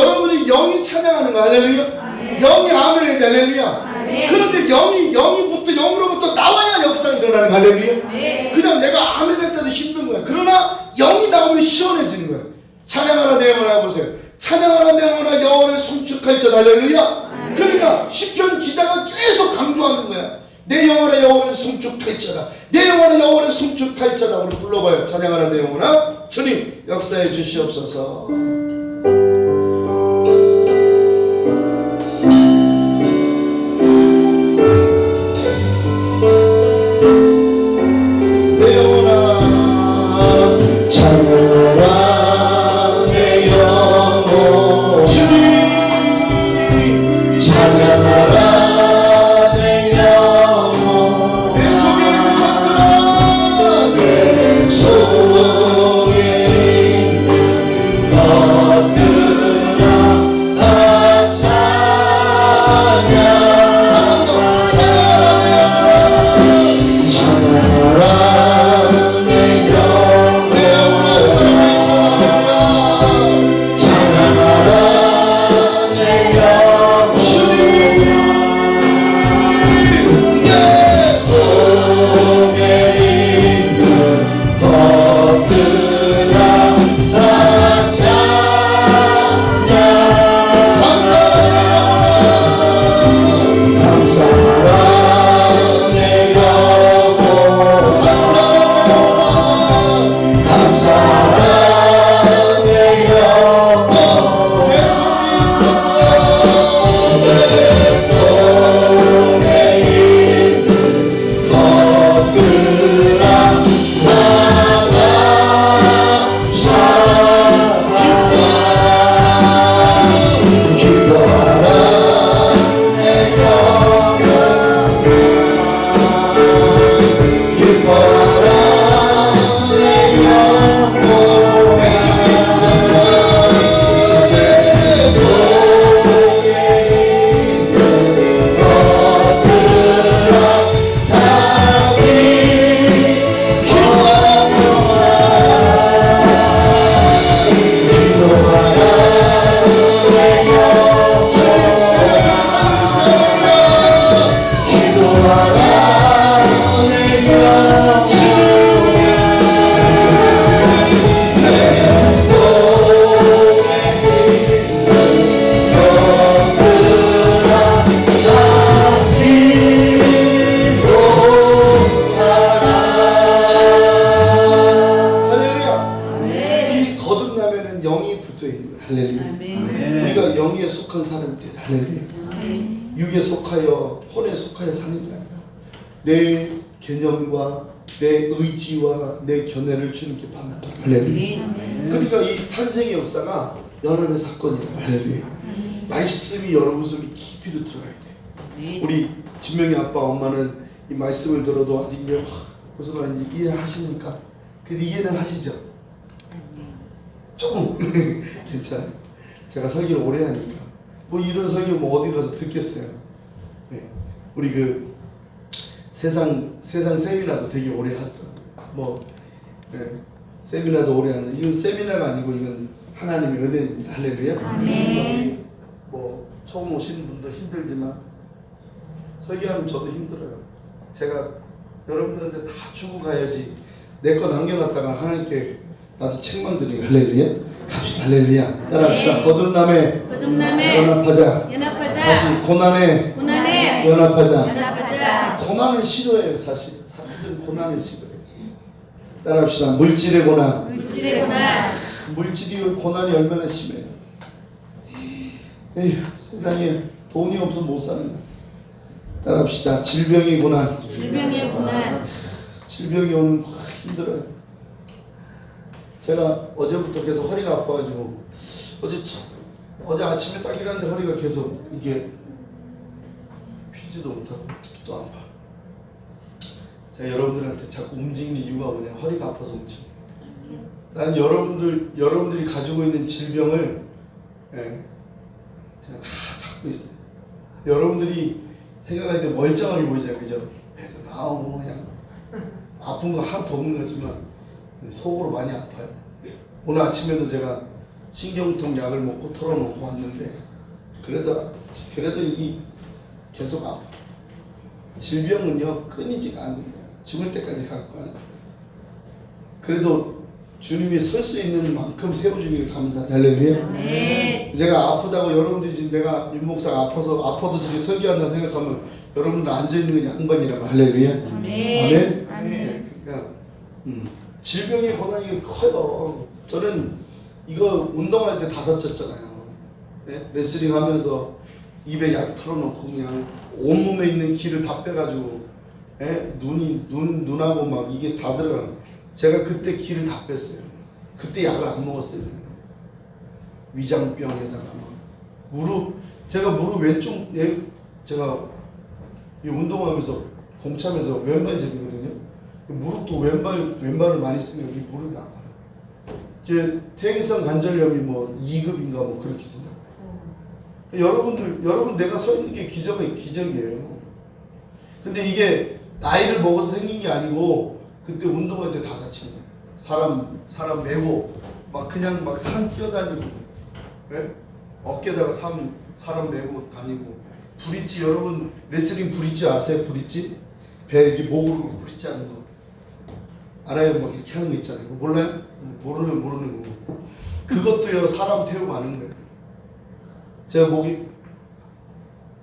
영이 찬양하는 거. 할렐루야. 영이 아멘이 돼. 할렐루야. 그런데 영으로부터 나와야 역사가 일어나는 거. 할렐루야. 그냥 내가 아멘 할 때도 힘든 거야. 그러나 영이 나오면 시원해지는 거야. 찬양하라 내 영혼아. 보세요. 찬양하라 내 영혼아 여호와를 송축할지어다. 할렐루야. 그러니까 시편 기자가 계속 강조하는 거야. 내 영혼아 여호와를 송축할지어다. 내 영혼아 여호와를 송축할지어다. 우리 불러봐요. 찬양하라 내 영혼아 주님 역사해 주시옵소서. 내 영혼아 찬양하라 내 영혼 주님 찬양하라 내 영혼 내 속에 있는 것들아 내 속에 있는 것들아 다 찬양 한번더 찬양하라 내 영혼아 내 영혼아 사랑의 찬양하라 내 영혼 주님 내 속에 있는 것들아 다 찬양 감사하라 내 영혼 감사하라 내 영혼 내 속에 있는 것들아 기뻐하라 내 영혼 기뻐하라 내 영혼 내 속에 있는 것들아 다 할렐루야. 이 거듭나면은 영이 붙어 있는 거야. 할렐루야. 아멘. 우리가 영에 속한 사람이 돼. 할렐루야. 육에 속하여 혼에 속하여 사는 게 아니라 내 개념과 내 의지와 내 견해를 주님께 받는다. 할렐루야. 그러니까 이 탄생의 역사가 연합의 사건이라고. 할렐루야. 말씀이 여러분 속에 깊이로 들어가야 돼. 우리 진명이 아빠 엄마는 이 말씀을 들어도 아직 이게 무슨 말인지 이해하십니까? 근데 이해는 하시죠? 조금 괜찮아요. 제가 설교를 오래 하니까 뭐 이런 설교 뭐 어디 가서 듣겠어요. 우리 그 세상 세미나도 되게 오래 하더라고요. 뭐 세미나도 오래 하는 이건 세미나가 아니고 이건 하나님의 은혜입니다. 할렐루야. 아멘. 뭐 처음 오시는 분도 힘들지만 설교하면 저도 힘들어요. 제가 여러분들한테 다 주고 가야지 내 거 남겨놨다가 하나님께 나도 책망 드리고 할렐루야. 갑시다. 할렐루야. 따라합시다. 거듭남에 연합하자. 다시 고난에 연합하자. 고난을 싫어해요. 사실 사람들은 고난을 싫어해요. 따라합시다. 물질의 고난. 물질이 고난이 얼마나 심해요. 에휴, 세상에 돈이 없어 못 사는 거. 따라합시다. 질병의 고난. 질병이 오는 거 힘들어요. 제가 어제부터 계속 허리가 아파가지고 어제 아침에 딱 일어났는데 허리가 계속 이게 피지도 못하고 특히 또 아파. 제가 여러분들한테 자꾸 움직이는 이유가 뭐냐? 허리가 아파서 움직여. 난 여러분들이 가지고 있는 질병을 제가 다 갖고 있어요. 여러분들이 생각할 때 멀쩡하게 보이잖아요, 그죠? 배도 나오고 그냥 아픈 거 하나도 없는 거지만 속으로 많이 아파요. 오늘 아침에도 제가 신경통 약을 먹고 털어놓고 왔는데 그래도 이 계속 아파. 질병은요 끊이지가 않는 거예요. 죽을 때까지 갖고 가는 거예요. 그래도 주님이 설 수 있는 만큼 세워주기를 감사하죠. 할렐루야. 제가 아프다고 여러분들이 지금 내가 윤 목사가 아파도 저기 설교한다고 생각하면 여러분들 앉아있는 건 양반이라면 할렐루야. 아멘. 그러니까 질병의 고난이 커요. 저는 이거 운동할 때 다 다쳤잖아요. 레슬링 하면서 입에 약 털어놓고 그냥 온몸에 있는 기를 다 빼가지고 눈하고 막 이게 다 들어가. 제가 그때 기를 다 뺐어요. 그때 약을 안 먹었어요. 위장병에다가 제가 무릎 왼쪽 제가 이 운동하면서 공차면서 왼발잡이거든요. 무릎도 왼발을 많이 쓰면 이 무릎이 아파요. 이제 퇴행성 관절염이 뭐 2급인가 뭐 그렇게 된다고. 여러분 내가 서 있는 게 기적이에요. 근데 이게 나이를 먹어서 생긴 게 아니고 그때 운동할 때 다 다치는 거예요. 사람 메고 막 그냥 막 산 뛰어다니고, 어깨다가 사람 메고 다니고. 브릿지 여러분 레슬링 브릿지 아세요? 브릿지 배 이게 목으로 브릿지 하는 거 알아요? 막 이렇게 하는 거 있잖아요. 몰라요? 모르는 거고. 그것도요 사람 태우고 하는 거예요. 제가 목이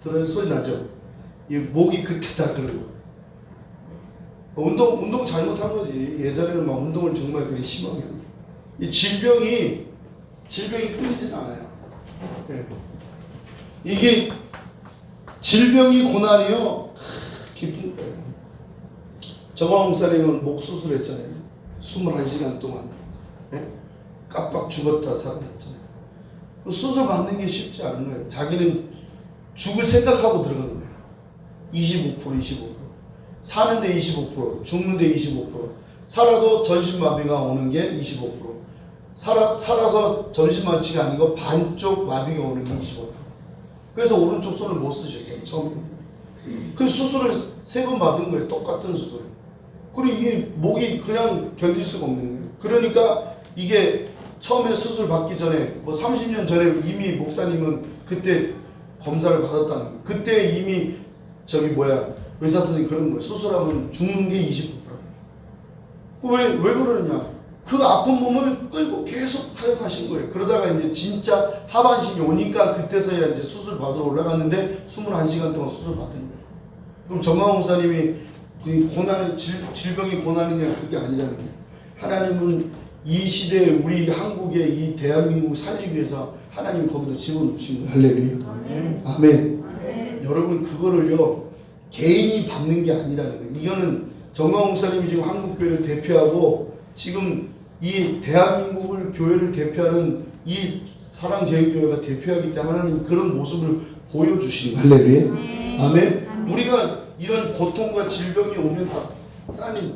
들어요? 소리 나죠? 이 목이 그때 다 들어요. 운동 잘못한 거지. 예전에는 막 운동을 정말 그리 심하게 하는 거예요. 이 질병이 끊이진 않아요. 이게 질병이 고난이요 깊은 거예요. 정광 목사님은 목 수술했잖아요. 21시간 동안 깜빡 죽었다 살아났잖아요. 그 수술 받는 게 쉽지 않은 거예요. 자기는 죽을 생각하고 들어간 거예요. 25% 사는데 25%, 죽는데 25%, 살아도 전신마비가 오는 게 25%, 살아서 전신마비가 아니고 반쪽 마비가 오는 게 25%. 그래서 오른쪽 손을 못 쓰셨잖아요, 처음에. 그 수술을 3번 받은 거예요, 똑같은 수술. 그리고 이게 목이 그냥 견딜 수가 없는 거예요. 그러니까 이게 처음에 수술 받기 전에, 뭐 30년 전에 이미 목사님은 그때 검사를 받았다는 거예요. 그때 이미 의사 선생님이 그런 거예요. 수술하면 죽는 게 20%. 왜 그러느냐? 그 아픈 몸을 끌고 계속 사역하신 거예요. 그러다가 이제 진짜 하반신이 오니까 그때서야 이제 수술 받으러 올라갔는데 21시간 동안 수술 받은 거예요. 그럼 정광 목사님이 그 고난의 질병이 고난이냐 그게 아니라는 거예요. 하나님은 이 시대에 우리 한국의 이 대한민국을 살리기 위해서 하나님 거기다 집어넣으신 거예요. 할렐루야. 아멘. 여러분 그거를요 개인이 받는 게 아니라는 거예요. 이거는 정광 목사님이 지금 한국교회를 대표하고 지금 이 대한민국을 교회를 대표하는 이 사랑제일교회가 대표하기 때문에 하나님 그런 모습을 보여주시는 거예요. 할렐루야. 아멘. 우리가 이런 고통과 질병이 오면 다 하나님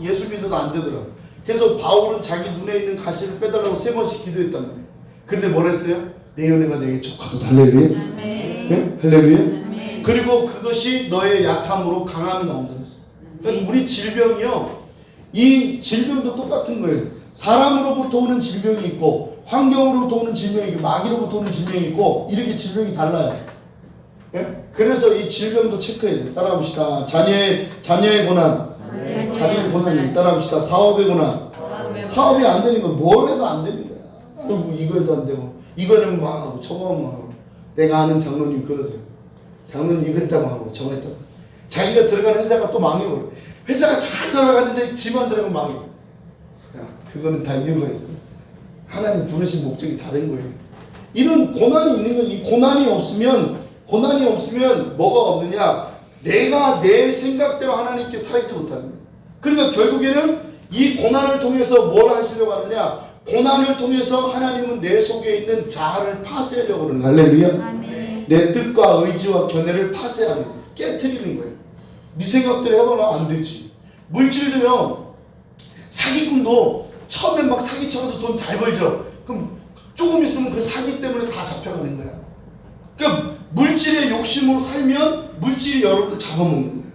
예수 믿어도 안 되더라. 그래서 바울은 자기 눈에 있는 가시를 빼달라고 3번씩 기도했단 말이에요. 근데 뭘 했어요? 내 은혜가 내게 족하도다. 할렐루야. 네? 할렐루야. 그리고 그것이 너의 약함으로 강함이 나온다고 했어요. 그러니까 우리 질병이요, 이 질병도 똑같은 거예요. 사람으로부터 오는 질병이 있고 환경으로부터 오는 질병이 있고 마귀로부터 오는 질병이 있고 이렇게 질병이 달라요. 예? 그래서 이 질병도 체크해야 돼요. 따라합시다. 자녀의 고난, 자녀의 고난이 따라합시다. 사업의 고난, 사업이 안 되는 건 뭘 해도 안 되는 거야. 아이고 이거 해도 안 되고 이거는 막 하고 저거 막 하고. 내가 아는 장로님 그러세요. 장로님 이거 했다고 하고 저거 했다고. 자기가 들어가는 회사가 또 망해버려. 회사가 잘 돌아가는데 집안 들어가면 망해. 야, 그거는 다 이유가 있어. 하나님 부르신 목적이 다른 거예요. 이런 고난이 있는 건, 이 고난이 없으면 뭐가 없느냐? 내가 내 생각대로 하나님께 살지 못하는 거예요. 그러니까 결국에는 이 고난을 통해서 뭘 하시려고 하느냐? 고난을 통해서 하나님은 내 속에 있는 자아를 파쇄하려고 그러는 거예요. 할렐루야. 아멘. 내 뜻과 의지와 견해를 파쇄하는, 깨트리는 거예요. 네 생각대로 해봐라. 안 되지. 물질도요, 사기꾼도 처음에 막 사기쳐서 돈 잘 벌죠. 그럼 조금 있으면 그 사기 때문에 다 잡혀가는 거야. 그러니까 물질의 욕심으로 살면 물질이 여러분을 잡아먹는 거예요.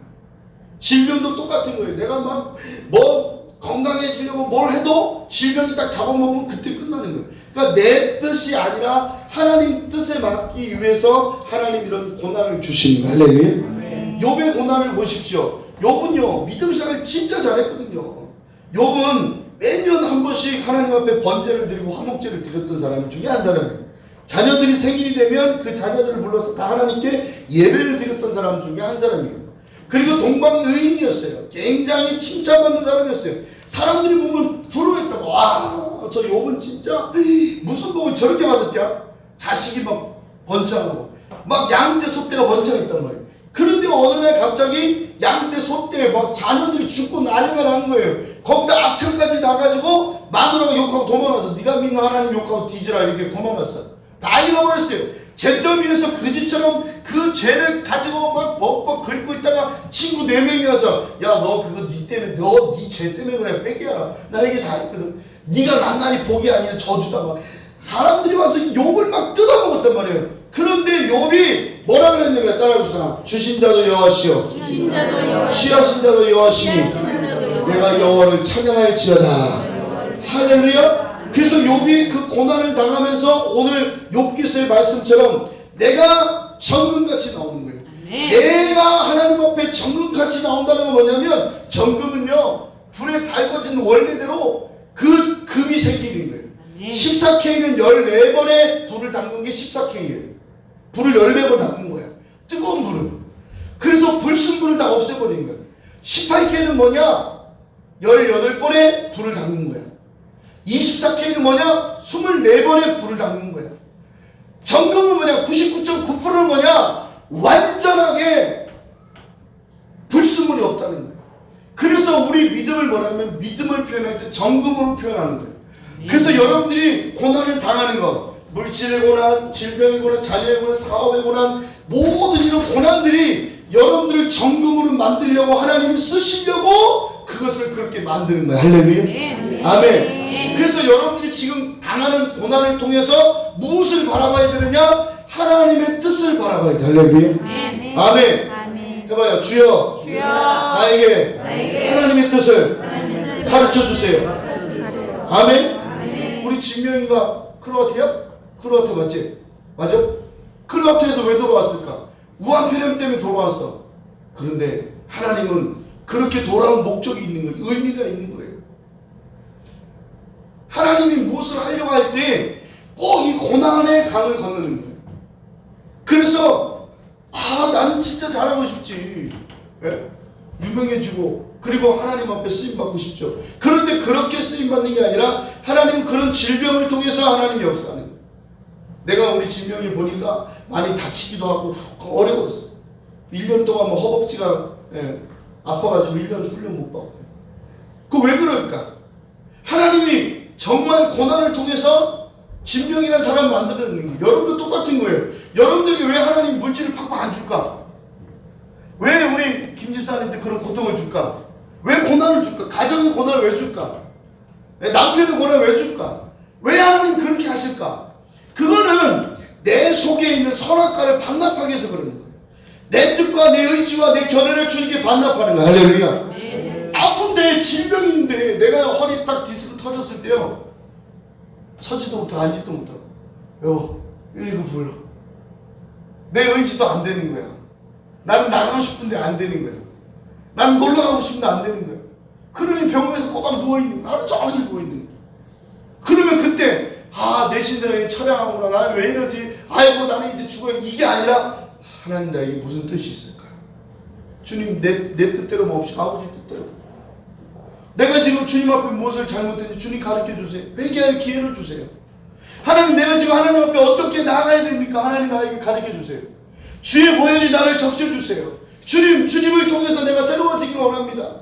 질병도 똑같은 거예요. 내가 막 뭐 건강해지려고 뭘 해도 질병이 딱 잡아먹으면 그때 끝나는 거예요. 그러니까 내 뜻이 아니라 하나님 뜻에 맞기 위해서 하나님 이런 고난을 주시는 거예요. 할렐루야. 욥의 고난을 보십시오. 욥은요, 믿음 생활 진짜 잘했거든요. 욥은 매년 한 번씩 하나님 앞에 번제를 드리고 화목제를 드렸던 사람 중에 한 사람이에요. 자녀들이 생일이 되면 그 자녀들을 불러서 다 하나님께 예배를 드렸던 사람 중에 한 사람이에요. 그리고 동방의인이었어요. 굉장히 칭찬받는 사람이었어요. 사람들이 보면 부러워했다. 와, 저 욥은 진짜 무슨 복을 저렇게 받았냐? 자식이 막 번창하고 막 양떼 소떼가 번창했단 말이에요. 그런데 어느 날 갑자기 양떼 소떼 막 자녀들이 죽고 난리가 난 거예요. 거기다 악창까지 나가지고 마누라가 욕하고 도망갔어. 네가 믿는 하나님 욕하고 뒤지라 이렇게 도망갔어. 다 잃어버렸어요. 잿더미에서 그지처럼 그 죄를 가지고 막 뻑뻑 긁고 있다가 친구 4명이 와서 야 너 그거 니 때문에 너 니 죄 때문에 그래 뺏겨라. 나 이게 다 했거든. 네가 낱낱이 복이 아니라 저주다. 막 사람들이 와서 욥을 막 뜯어먹었단 말이에요. 그런데 욥이 뭐라 그랬냐면 따라해보세요. 주신 자도 여호와시요 취하신 자도 여호와시니 내가 여호와를 찬양할지어다. 할렐루야. 그래서 욥이 그 고난을 당하면서 오늘 욥기서의 말씀처럼 내가 정금같이 나오는 거예요. 내가 하나님 앞에 정금같이 나온다는 건 뭐냐면 정금은요 불에 달궈진 원래대로 그 금이 생기는 거예요. 14K는 14번에 불을 담근 게 14K예요. 불을 14번 담근 거야. 뜨거운 불을. 그래서 불순물을 다 없애버리는 거야. 18K는 뭐냐? 18번에 불을 담근 거야. 24K는 뭐냐? 24번에 불을 담근 거야. 정금은 뭐냐? 99.9%는 뭐냐? 완전하게 불순물이 없다는 거예요. 그래서 우리 믿음을 뭐라면 믿음을 표현할 때 정금으로 표현하는 거예요. 그래서 여러분들이 고난을 당하는 것, 물질의 고난, 질병의 고난, 자녀의 고난, 사업의 고난, 모든 이런 고난들이 여러분들을 정금으로 만들려고 하나님이 쓰시려고 그것을 그렇게 만드는 거예요. 할렐루야. 아멘. 그래서 여러분들이 지금 당하는 고난을 통해서 무엇을 바라봐야 되느냐? 하나님의 뜻을 바라봐야 돼. 할렐루야. 아멘. 해봐요. 주여 나에게 하나님의 뜻을 가르쳐 주세요. 아멘. 우리 진명이가 크로아티아? 크로아티아 맞지? 맞아? 크로아티아에서 왜 돌아왔을까? 우한폐렴 때문에 돌아왔어. 그런데 하나님은 그렇게 돌아온 목적이 있는 거예요. 의미가 있는 거예요. 하나님이 무엇을 하려고 할 때 꼭 이 고난의 강을 건너는 거예요. 그래서 나는 진짜 잘하고 싶지. 예? 유명해지고 그리고 하나님 앞에 쓰임받고 싶죠. 그런데 그렇게 쓰임받는 게 아니라 하나님은 그런 질병을 통해서 하나님이 역사하는 거예요. 내가 우리 진명이 보니까 많이 다치기도 하고 어려웠어. 1년 동안 뭐 허벅지가 아파가지고 1년 훈련 못 받고. 그 왜 그럴까? 하나님이 정말 고난을 통해서 진명이라는 사람을 만들어내는 거예요. 여러분도 똑같은 거예요. 여러분들에게 왜 하나님 물질을 팍팍 안 줄까? 왜 우리 김집사님한테 그런 고통을 줄까? 왜 고난을 줄까? 가정의 고난을 왜 줄까? 남편의 고난을 왜 줄까? 왜 하나님 그렇게 하실까? 그거는 내 속에 있는 선악과를 반납하기 위해서 그러는 거예요. 내 뜻과 내 의지와 내 견해를 주님께 반납하는 거야. 할렐루야. 아픈데 질병인데 내가 허리 딱 디스크 터졌을 때요, 서지도 못하고 앉지도 못하고 여보 119 불러. 내 의지도 안 되는 거야. 나는 나가고 싶은데 안 되는 거야. 나는 놀러 가고 싶은데 안 되는 거야. 그러니 병원에서 꼬박 누워있는 거야. 하루 종일 누워있는 거야. 그러면 그때 내 신생이 처량하구나. 나는 왜 이러지? 아이고 나는 이제 죽어야. 이게 아니라 하나님 나에게 무슨 뜻이 있을까? 주님 내 뜻대로 몹시 아버지 뜻대로. 내가 지금 주님 앞에 무엇을 잘못했는지 주님 가르쳐 주세요. 회개할 기회를 주세요. 하나님 내가 지금 하나님 앞에 어떻게 나아가야 됩니까? 하나님 나에게 가르쳐 주세요. 주의 보혈이 나를 적셔주세요. 주님을 통해서 내가 새로워지길 원합니다.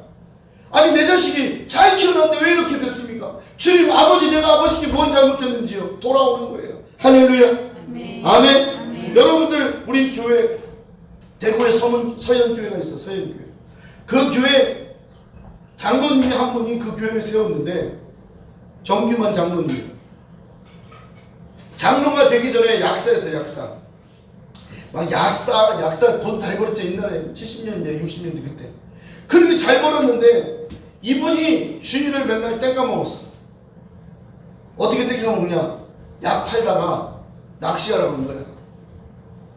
아니 내 자식이 잘 키워놨는데 왜 이렇게 됐습니까? 주님 아버지 내가 아버지께 뭔 잘못했는지요. 돌아오는 거예요. 할렐루야. 아멘. 아멘. 여러분들 우리 교회 대구에 서현교회가 있어. 서현교회. 그 교회 장로님이 한 분이 그 교회를 세웠는데 정규만 장로님. 장로가 되기 전에 약사였어요. 약사. 막 약사 돈 잘 벌었죠. 옛날에 70년대 60년대 그때. 그렇게 잘 벌었는데 이분이 주일을 맨날 땡까먹었어. 어떻게 땡까먹냐? 약 팔다가 낚시하라고 한 거야.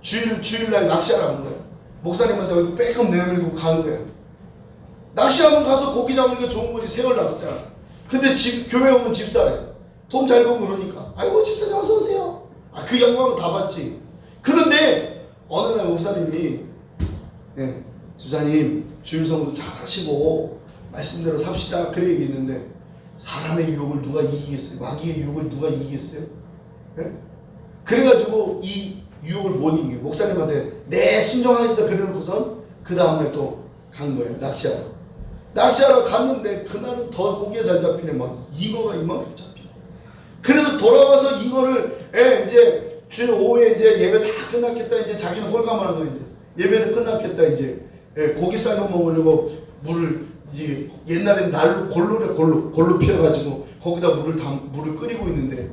주일날 낚시하라고 한 거야. 목사님한테 얼굴 빼끔 내밀고 가는 거야. 낚시하면 가서 고기 잡는 게 좋은 거지. 새걸 낚시잖아. 근데 교회 오면 집사래. 돈 잘 벌고 그러니까 아이고 집사님 어서 오세요. 그 영광은 다 받지. 그런데 어느 날 목사님이 집사님 주일성도 잘하시고 말씀대로 삽시다 그래 얘기했는데 사람의 유혹을 누가 이기겠어요? 마귀의 유혹을 누가 이기겠어요? 그래가지고 이 유혹을 못 이기게 목사님한테 네 순종하시다 그래놓고선 그 다음날 또 간 거예요. 낚시하러 갔는데 그날은 더 고기가 잘 잡히네. 막 잉어가 이만큼 잡히네. 그래서 돌아와서 잉어를 이제 주일 오후에 이제 예배 다 끝났겠다. 이제 자기는 홀감하는 거 이제 예배도 끝났겠다. 이제 고기 삶아 먹으려고 물을 이제 옛날엔 날로 골로 피워가지고 거기다 물을 끓이고 있는데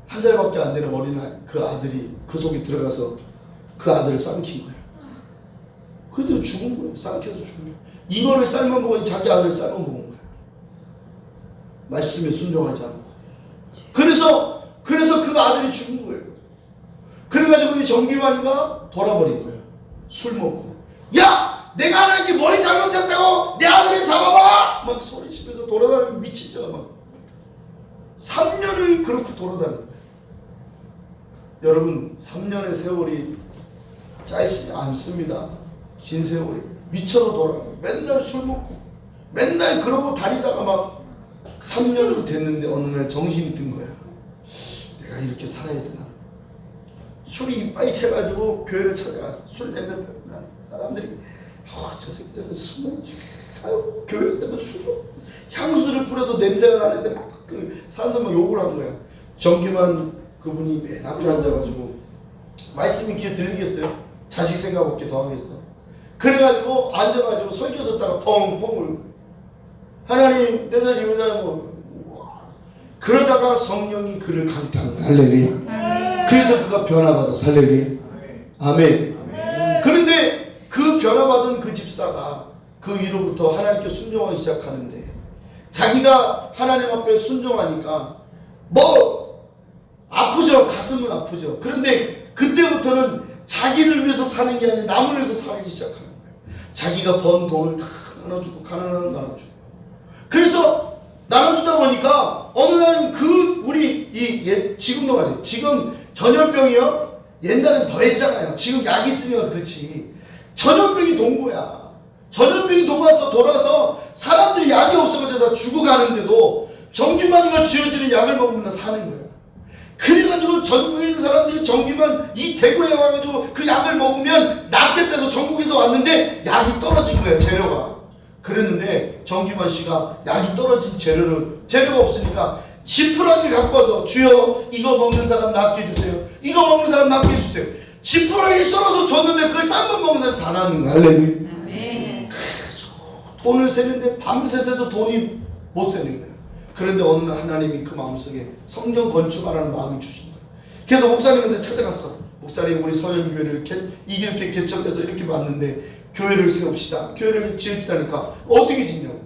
한 살밖에 안 되는 어린 그 아들이 그 속에 들어가서 그 아들을 삼킨 거야. 그래도 죽은 거야. 삼켜서 죽은 거야. 이거를 삶아 먹으니 자기 아들을 삶아 먹은 거야. 말씀에 순종하지 않고. 그래서 그 아들이 죽은 거예요. 그래가지고 이 정기환이가 돌아버린 거예요. 술 먹고. 야! 내가 하나님께 뭘 잘못했다고 내 아들을 잡아봐! 막 소리치면서 돌아다니고 미치죠. 막 3년을 그렇게 돌아다니는 거예요. 여러분 3년의 세월이 짧지 않습니다. 긴 세월이. 미쳐서 돌아가요. 맨날 술 먹고 맨날 그러고 다니다가 막 3년이 됐는데 어느 날 정신이 든 거야. 내가 이렇게 살아야 되나? 술이 이빨이 채가지고 교회를 찾아갔어. 술 냄새 나는 사람들이 저 새끼 저는 술은 교회 때문에 술 향수를 뿌려도 냄새가 나는데 막 그 사람들 막 욕을 한 거야. 정규만 그분이 맨 앞에 앉아가지고 말씀이 귀에 들리겠어요? 자식 생각 없게 더 하겠어. 그래가지고 앉아가지고 설교 듣다가 펑펑 울고 하나님 내 자식 왜 잘못. 그러다가 성령이 그를 강타한 거야. 할렐루야. 그래서 그가 변화받아서 할렐루야. 아멘. 그런데 그 변화받은 그 집사가 그 위로부터 하나님께 순종하기 시작하는데 자기가 하나님 앞에 순종하니까 뭐 아프죠. 가슴은 아프죠. 그런데 그때부터는 자기를 위해서 사는 게 아니라 남을 위해서 살기 시작하는 거예요. 자기가 번 돈을 다 나눠주고 가난한 나눠주고. 그래서 나눠주다 보니까 어느 날 지금도 말이에요. 지금 전염병이요. 옛날엔 더 했잖아요. 지금 약 있으면 그렇지. 전염병이 돈 거야. 전염병이 돌아서 사람들이 약이 없어가지고 다 죽어가는데도 정규만이가 쥐어지는 약을 먹으면 다 사는 거야. 그래가지고 전국에 있는 사람들이 정규만 이 대구에 와가지고 그 약을 먹으면 낫겠다 해서 전국에서 왔는데 약이 떨어진 거야. 재료가. 그랬는데 정규만 씨가 약이 떨어진 재료가 없으니까 지푸라기 갖고 와서 주여 이거 먹는 사람 낫게 해주세요. 이거 먹는 사람 낫게 해주세요. 지푸라기 썰어서 줬는데 그걸 쌈만 먹는 사람 다 낫는 거야. 할렐루야. 돈을 세는데 밤새서도 돈이 못 세는 거예요. 그런데 어느 날 하나님이 그 마음속에 성전 건축하라는 마음이 주신 거예요. 그래서 목사님한테 찾아갔어. 목사님 우리 서현교회를 이렇게 개척해서 이렇게 왔는데 교회를 세웁시다. 교회를 지읍시다니까 어떻게 짓냐고.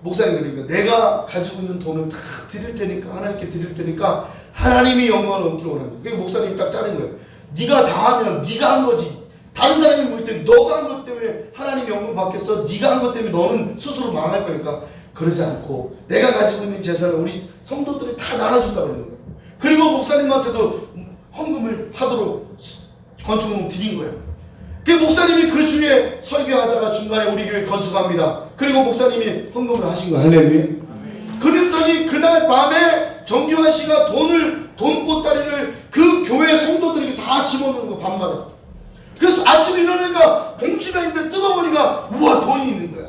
목사님 그러니까 내가 가지고 있는 돈을 다 드릴 테니까 하나님께 드릴 테니까 하나님이 영광을 얻기를 원합니다. 그게 목사님이 딱 짜는 거예요. 네가 다 하면 네가 한 거지. 다른 사람이 볼 때 너가 한 것 때문에 하나님 영광 받겠어. 네가 한 것 때문에 너는 스스로 망할 거니까 그러지 않고 내가 가지고 있는 재산을 우리 성도들이 다 나눠준다 그러는 거예요. 그리고 목사님한테도 헌금을 하도록 건축금 드린 거예요. 그 목사님이 그 중에 설교하다가 중간에 우리 교회 건축합니다. 그리고 목사님이 헌금을 하신 거예요. 할렐루야. 그랬더니 그날 밤에 정규환 씨가 돈 보따리를 그 교회 성도들에게 다 집어넣는 거 밤마다. 그래서 아침에 일어나니까 봉지가 있는데 뜯어보니까 우와 돈이 있는 거야.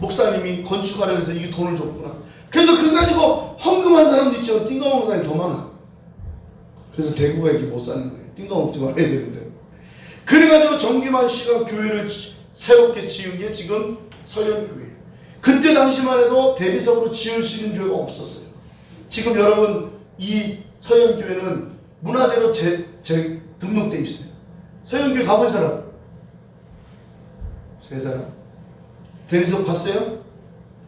목사님이 건축하려고 해서 이 돈을 줬구나. 그래서 그거 가지고 헌금한 사람도 있지만 띵거먹는 사람이 더 많아. 그래서 대구가 이렇게 못 사는 거예요. 띵거먹지 말아야 되는데. 그래가지고 정규만 씨가 교회를 새롭게 지은 게 지금 서현교회예요. 그때 당시만 해도 대리석으로 지을 수 있는 교회가 없었어요. 지금 여러분 이 서현교회는 문화재로 등록돼 있어요. 서현교회 가본 사람? 세 사람? 대리석 봤어요?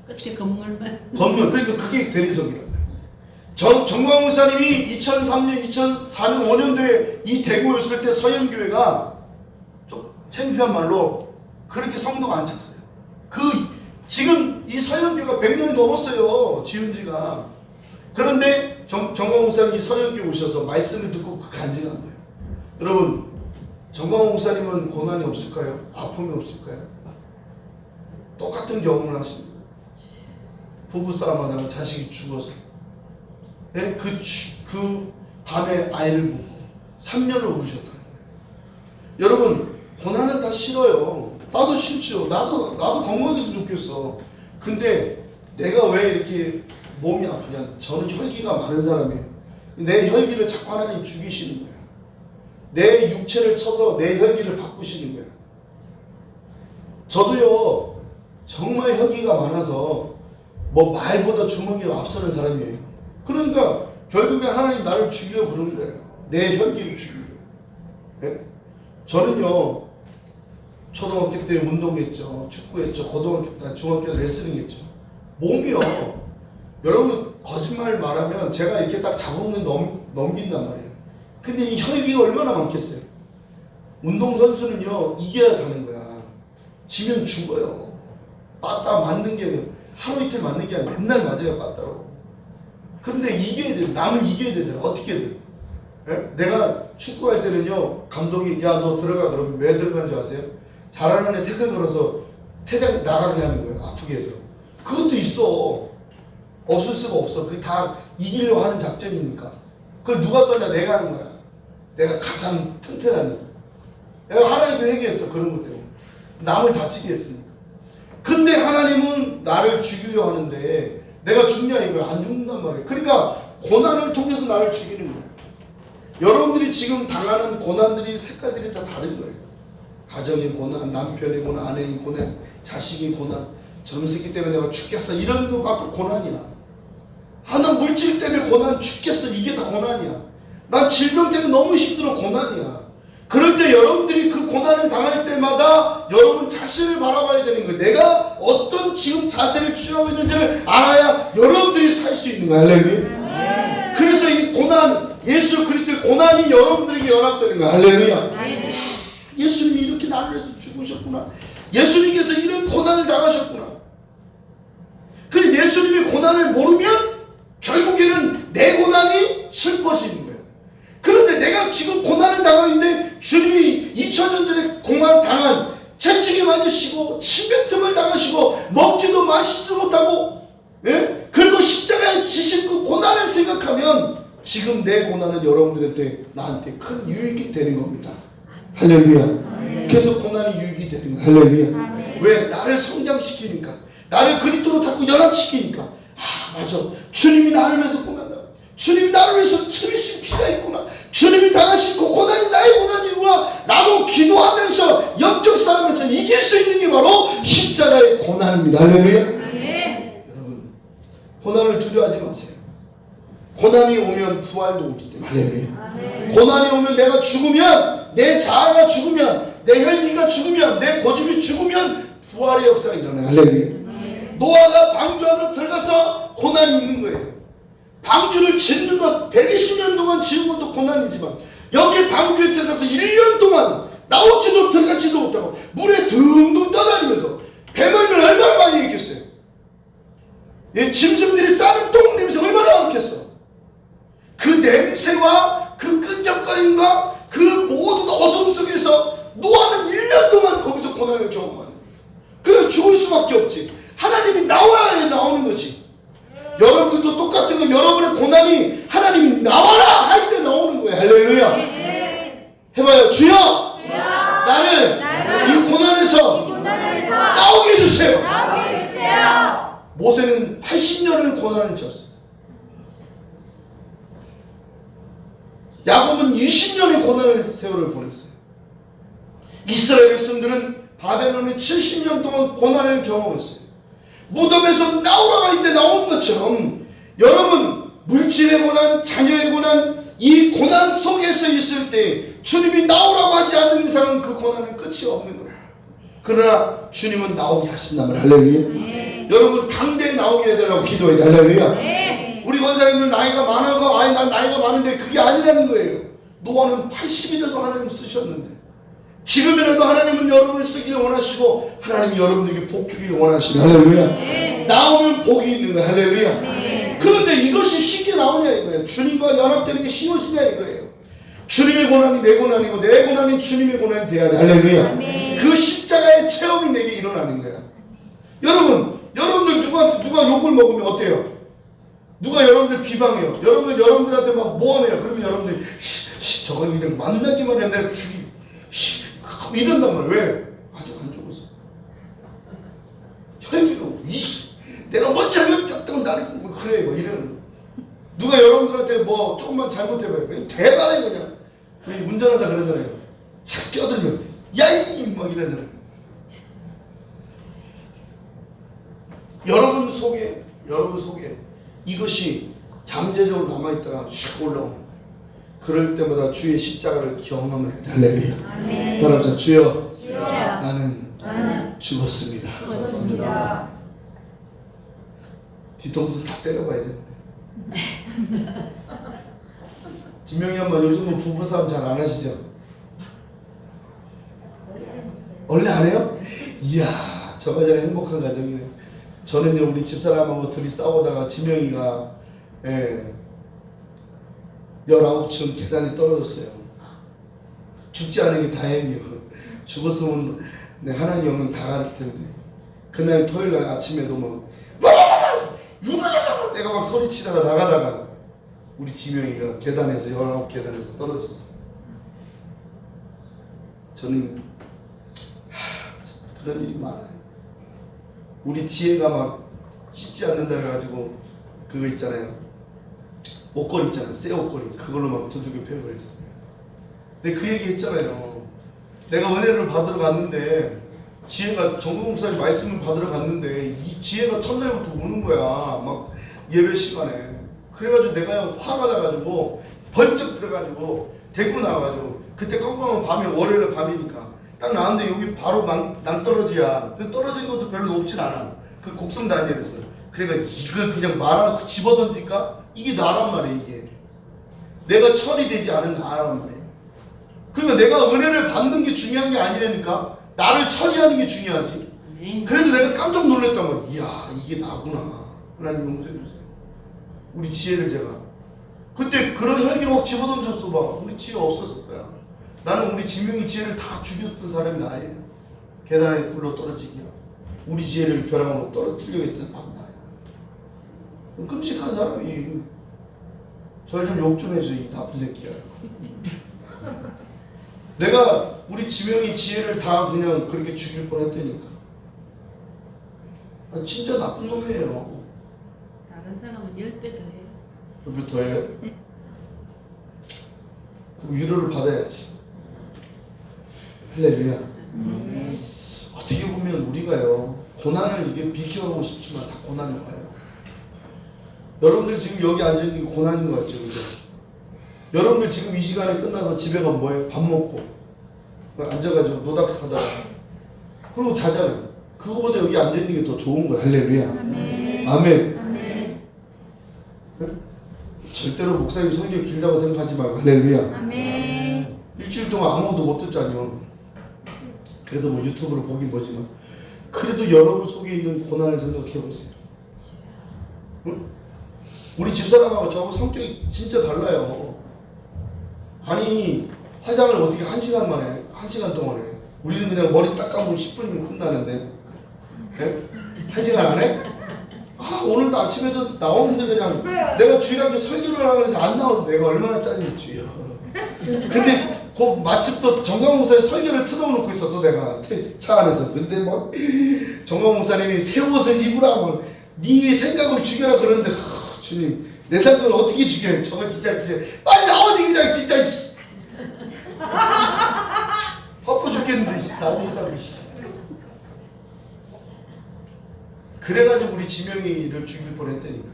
끝이 건물만. 건물. 그러니까 그게 대리석이라고 해요. 정광훈 목사님이 2003년, 2004년, 5년도에 이 대구에 있을 때 서현교회가 좀 창피한 말로 그렇게 성도가 안 찼어요. 지금 이 서현교회가 100년이 넘었어요. 지은 지가. 그런데 정광훈 목사님이 이 서현교회 오셔서 말씀을 듣고 그 간증한 거예요. 여러분, 정광훈 목사님은 고난이 없을까요? 아픔이 없을까요? 똑같은 경험을 하십니다. 부부싸움 하다가 자식이 죽어서 네? 그 밤에 아이를 보고 3년을 울으셨다는 거예요. 여러분 고난은 다 싫어요. 나도 싫죠. 나도 건강했으면 좋겠어. 근데 내가 왜 이렇게 몸이 아프냐. 저는 혈기가 많은 사람이에요. 내 혈기를 자꾸 하나님 죽이시는 거예요. 내 육체를 쳐서 내 혈기를 바꾸시는 거예요. 저도요 정말 혈기가 많아서 뭐 말보다 주먹이 앞서는 사람이에요. 그러니까 결국에 하나님 나를 죽이려고 그러는 거예요. 내 혈기를 죽이려고. 네? 저는요 초등학교 때 운동했죠. 축구했죠. 고등학교 때 중학교 때 레슬링했죠. 몸이요 여러분 거짓말 말하면 제가 이렇게 딱 잡으면 넘긴단 말이에요. 근데 이 혈기가 얼마나 많겠어요. 운동선수는요 이겨야 사는 거야. 지면 죽어요. 빠따 맞는 게 하루 이틀 맞는 게 아니라 맨날 맞아요. 빠따로. 그런데 이겨야 돼. 남을 이겨야 되잖아. 어떻게 돼? 네? 내가 축구할 때는요 감독이 야 너 들어가 그러면 왜 들어간 줄 아세요? 잘하는 애 태클 걸어서 퇴장 나가게 하는 거예요. 아프게 해서. 그것도 있어. 없을 수가 없어. 그게 다 이기려고 하는 작전이니까. 그걸 누가 썼냐? 내가 하는 거야. 내가 가장 튼튼하니까. 내가 하나님도 회개했어. 그런 것 때문에. 남을 다치게 했으니까. 근데 하나님은 나를 죽이려 하는데 내가 죽냐 이거야. 안 죽는단 말이에요. 그러니까 고난을 통해서 나를 죽이는 거예요. 여러분들이 지금 당하는 고난들이 색깔들이 다 다른 거예요. 가정의 고난, 남편의 고난, 아내의 고난, 자식의 고난, 저놈 새끼 때문에 내가 죽겠어 이런 거밖에 고난이야. 나 물질 때문에 고난 죽겠어 이게 다 고난이야. 나 질병 때문에 너무 힘들어 고난이야. 그럴 때 여러분들이 그 고난을 당할 때마다 여러분 자신을 바라봐야 되는 거예요. 내가 어떤 지금 자세를 취하고 있는지를 알아야 여러분들이 살 수 있는 거야. 할렐루야. 그래서 이 고난, 예수 그리스도의 고난이 여러분들에게 연합되는 거야. 할렐루야. 예수님이 이렇게 나를 위해서 죽으셨구나. 예수님께서 이런 고난을 당하셨구나. 근데 예수님의 고난을 모르면 결국에는 내 고난이 슬퍼지는 거예요. 그런데 내가 지금 고난을 당하고 있는데 주님이 2000년 전에 고난 당한 채찍에 맞으시고 침뱉음을 당하시고 먹지도 마시지도 못하고 예? 그리고 십자가에 지신 그 고난을 생각하면 지금 내 고난은 여러분들한테 나한테 큰 유익이 되는 겁니다. 할렐루야. 그래서 고난이 유익이 되는 거야. 할렐루야. 왜? 나를 성장시키니까. 나를 그리스도로 자꾸 연합시키니까. 맞아. 주님이 나를 위해서 고난다. 주님이 나를 위해서 치르신 피가 있구나. 주님이 당하신 그 고난이 나의 고난이구나 라고 기도하면서 영적 싸움에서 이길 수 있는 게 바로 십자가의 고난입니다. 할렐루야. 여러분 고난을 두려워하지 마세요. 고난이 오면 부활도 오기 때문에. 할렐루야. 고난이 오면 내가 죽으면, 내 자아가 죽으면, 내 혈기가 죽으면, 내 고집이 죽으면 부활의 역사가 일어나요. 할렐루야. 노아가 방주 안으로 들어가서 고난이 있는 거예요. 방주를 짓는 것 120년 동안 지은 것도 고난이지만 여기 방주에 들어가서 1년 동안 나오지도 들어가지도 못하고 물에 둥둥 떠다니면서 배멀면 얼마나 많이 있겠어요. 짐승들이 싸는 똥 냄새 얼마나 많겠어. 그 냄새와 그 끈적거림과 그 모든 어둠 속에서 노아는 1년 동안 거기서 고난을 경험하는 거예요. 그래서 죽을 수밖에 없지. 하나님이 나와야 나오는 거지. 여러분들도 똑같은 거. 여러분의 고난이 하나님이 나와라 할 때 나오는 거예요. 할렐루야. 해봐요. 주여, 나를 이 고난에서 나오게 해주세요. 모세는 80년을 고난을 쳤어요. 야곱은 20년의 고난의 세월을 보냈어요. 이스라엘 백성들은 바벨론에 70년 동안 고난을 경험했어요. 무덤에서 나오라고 할 때 나오는 것처럼 여러분 물질의 고난, 자녀의 고난, 이 고난 속에서 있을 때 주님이 나오라고 하지 않는 이상은 그 고난은 끝이 없는 거야. 그러나 주님은 나오게 하신단 말이야. 할렐루야. 여러분 당대에 나오게 해달라고 기도해야 돼. 할렐루야. 우리 권사님들 나이가 많아서 아니 난 나이가 많은데 그게 아니라는 거예요. 노아는 80이라도 하나님 쓰셨는데 지금이라도 하나님은 여러분을 쓰기를 원하시고 하나님이 여러분들에게 복 주기를 원하시는. 할렐루야. 나오면 복이 있는 거야. 할렐루야. 그런데 이것이 쉽게 나오냐 이거예요. 주님과 연합되는 게 쉬워지냐 이거예요. 주님의 고난이 내 고난이고 내 고난이 주님의 고난이 돼야 돼. 할렐루야. 그 십자가의 체험이 내게 일어나는 거야. 여러분들 누가 욕을 먹으면 어때요? 누가 여러분들 비방해요. 여러분들한테 막 모함해요. 그러면 여러분들이 저거 그냥 만나기만 해 내가 죽이 이런단 말이야. 왜? 아직 안 죽었어. 혈기가 내가 뭐 잘못했다고 나는 뭐 그래 뭐 이러는. 누가 여러분들한테 뭐 조금만 잘못해봐요. 대단해 그냥. 우리 운전하다 그러잖아요. 착 껴들면 야이 막 이러잖아요. 여러분 속에 이것이 잠재적으로 남아있다가 슉 올라오는. 그럴 때마다 주의 십자가를 경험하면 해. 할렐루야. 따라합시다. 주여, 나는 죽었습니다. 뒤통수 다 때려봐야 되는데. 진명이 엄마 요즘은 부부싸움 잘 안 하시죠? 원래 안 해요? 이야, 저 가정 행복한 가정이네. 저는요 우리 집사람하고 둘이 싸우다가 진명이가 19층 계단에 떨어졌어요. 죽지 않은 게 다행이에요. 죽었으면 하나님 영은 다 갈 텐데. 그날 토요일날 아침에도 막 내가 막 소리치다가 나가다가 우리 지명이가 계단에서 19계단에서 떨어졌어. 저는 그런 일이 많아요. 우리 지혜가 막 씻지 않는다 해가지고 그거 있잖아요. 옷걸이 있잖아요. 새 옷걸이. 그걸로 막 두들겨 패고 그랬어요. 근데 그 얘기 했잖아요. 내가 은혜를 받으러 갔는데 지혜가 정국 목사님 말씀을 받으러 갔는데 이 지혜가 첫날부터 우는 거야. 막 예배 시간에. 그래가지고 내가 화가 나가지고 번쩍 들어가지고 데리고 나와가지고 그때 깜깜한 밤에 월요일 밤이니까 딱 나왔는데 여기 바로 낭떠러지야. 그 떨어진 것도 별로 높진 않아. 그 곡성 다니엘에서. 그러니까 이걸 그냥 말아서 집어던질까? 이게 나란 말이야. 이게 내가 처리되지 않은 나란 말이야. 그러니까 내가 은혜를 받는 게 중요한 게 아니라니까 나를 처리하는 게 중요하지. 그래도 내가 깜짝 놀랐단 말이야. 이야 이게 나구나. 하나님 용서해 주세요. 우리 지혜를 제가 그때 그런 혈기를 확 집어던졌어 봐. 우리 지혜 없었을 거야. 나는 우리 지명이 지혜를 다 죽였던 사람이 나예요. 계단에 굴러 떨어지기야. 우리 지혜를 벼랑으로 떨어뜨리려고 했던 밥 나야. 끔찍한 사람이. 절 좀 욕 좀 해줘 이 나쁜 새끼야. 내가 우리 지명이 지혜를 다 그냥 그렇게 죽일 뻔했다니까. 진짜 나쁜 놈이에요. 다른 사람은 10배 더 해요. 10배 더 해요? 그 위로를 받아야지. 할렐루야. 어떻게 보면 우리가요 고난을 이게 비켜가고 싶지만 다 고난이 와요. 여러분들 지금 여기 앉아있는 게 고난인 것 같죠, 그죠? 여러분들 지금 이 시간에 끝나서 집에 가면 뭐예요? 밥 먹고 앉아가지고 노닥하다가 그리고 자잖아요. 그거보다 여기 앉아있는 게 더 좋은 거예요. 할렐루야. 아멘. 아멘. 네? 절대로 목사님 설교 길다고 생각하지 말고 할렐루야. 아멘. 일주일 동안 아무것도 못 듣잖아요. 그래도 뭐 유튜브로 보긴 보지만 그래도 여러분 속에 있는 고난을 생각해 보세요. 응? 우리 집사람하고 저하고 성격이 진짜 달라요. 아니 화장을 어떻게 1시간 만에 1시간 동안 해. 우리는 그냥 머리 딱 감으면 10분이면 끝나는데 네? 1시간 안 해? 아 오늘도 아침에도 나오는데 그냥 내가 주일학교 설교를 하려고 했는데 안 나와서 내가 얼마나 짜증이 주야. 근데 그 마침 또 정강 목사님 설교를 틀어놓고 있었어 내가 차 안에서. 근데 막 정강 목사님이 새 옷을 입으라 막 네 생각을 죽여라 그러는데 주님 내 생각을 어떻게 죽여요? 저걸 기자 빨리 나오지 그냥 진짜 바빠 죽겠는데 나오시다고 그래가지고 우리 지명이를 죽일 뻔했다니까.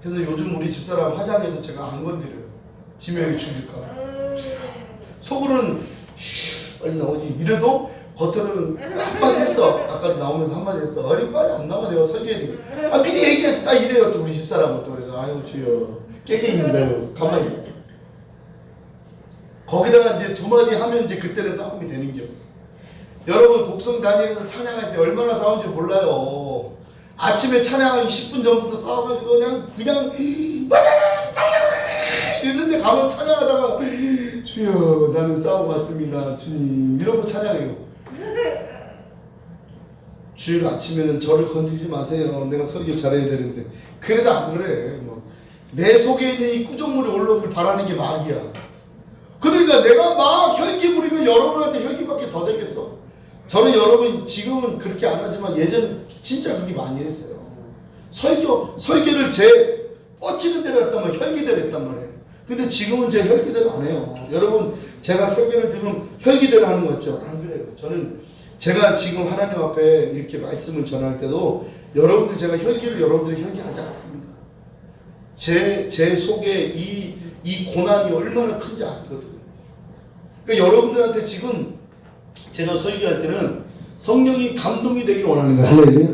그래서 요즘 우리 집사람 화장해도 제가 안 건드려요. 지명이 죽일까. 속으로는 빨리 나오지 이래도 겉으로는 한마디 했어. 아까도 나오면서 한마디 했어. 아니 빨리 안 나와 내가 설계해야 돼. 아 미리 얘기하지. 딱 이래요 또 우리 집사람은 또. 그래서 아유 주여 깨갱입니다. 가만히 있었어. 거기다가 이제 두 마디 하면 이제 그때는 싸움이 되는겨. 여러분 곡성 다니면서 찬양할 때 얼마나 싸운지 몰라요. 아침에 찬양하기 10분 전부터 싸워가지고 그냥 이랬는데 가면 찬양하다가 주여 나는 싸우고 왔습니다 주님 이러고 찬양해요. 주일 아침에는 저를 건드리지 마세요. 내가 설교 잘해야 되는데 그래도 안 그래. 내 속에 있는 이 구정물이 올라오길 바라는 게 막이야. 그러니까 내가 막 혈기 부리면 여러분한테 혈기밖에 더 되겠어. 저는 여러분 지금은 그렇게 안 하지만 예전에 진짜 그렇게 많이 했어요. 설교를 제 뻗치는 대로 했단 말이에요. 혈기대로 했단 말이에요. 근데 지금은 제 혈기대로 안 해요. 여러분 제가 설교를 들으면 혈기대로 하는 거 같죠? 안 그래요. 저는 제가 지금 하나님 앞에 이렇게 말씀을 전할 때도 여러분들 제가 혈기를 여러분들이 혈기하지 않습니다. 제 속에 이 고난이 얼마나 큰지 알거든요. 그러니까 여러분들한테 지금 제가 설교할 때는 성령이 감동이 되길 원하는 거예요. 할렐루야.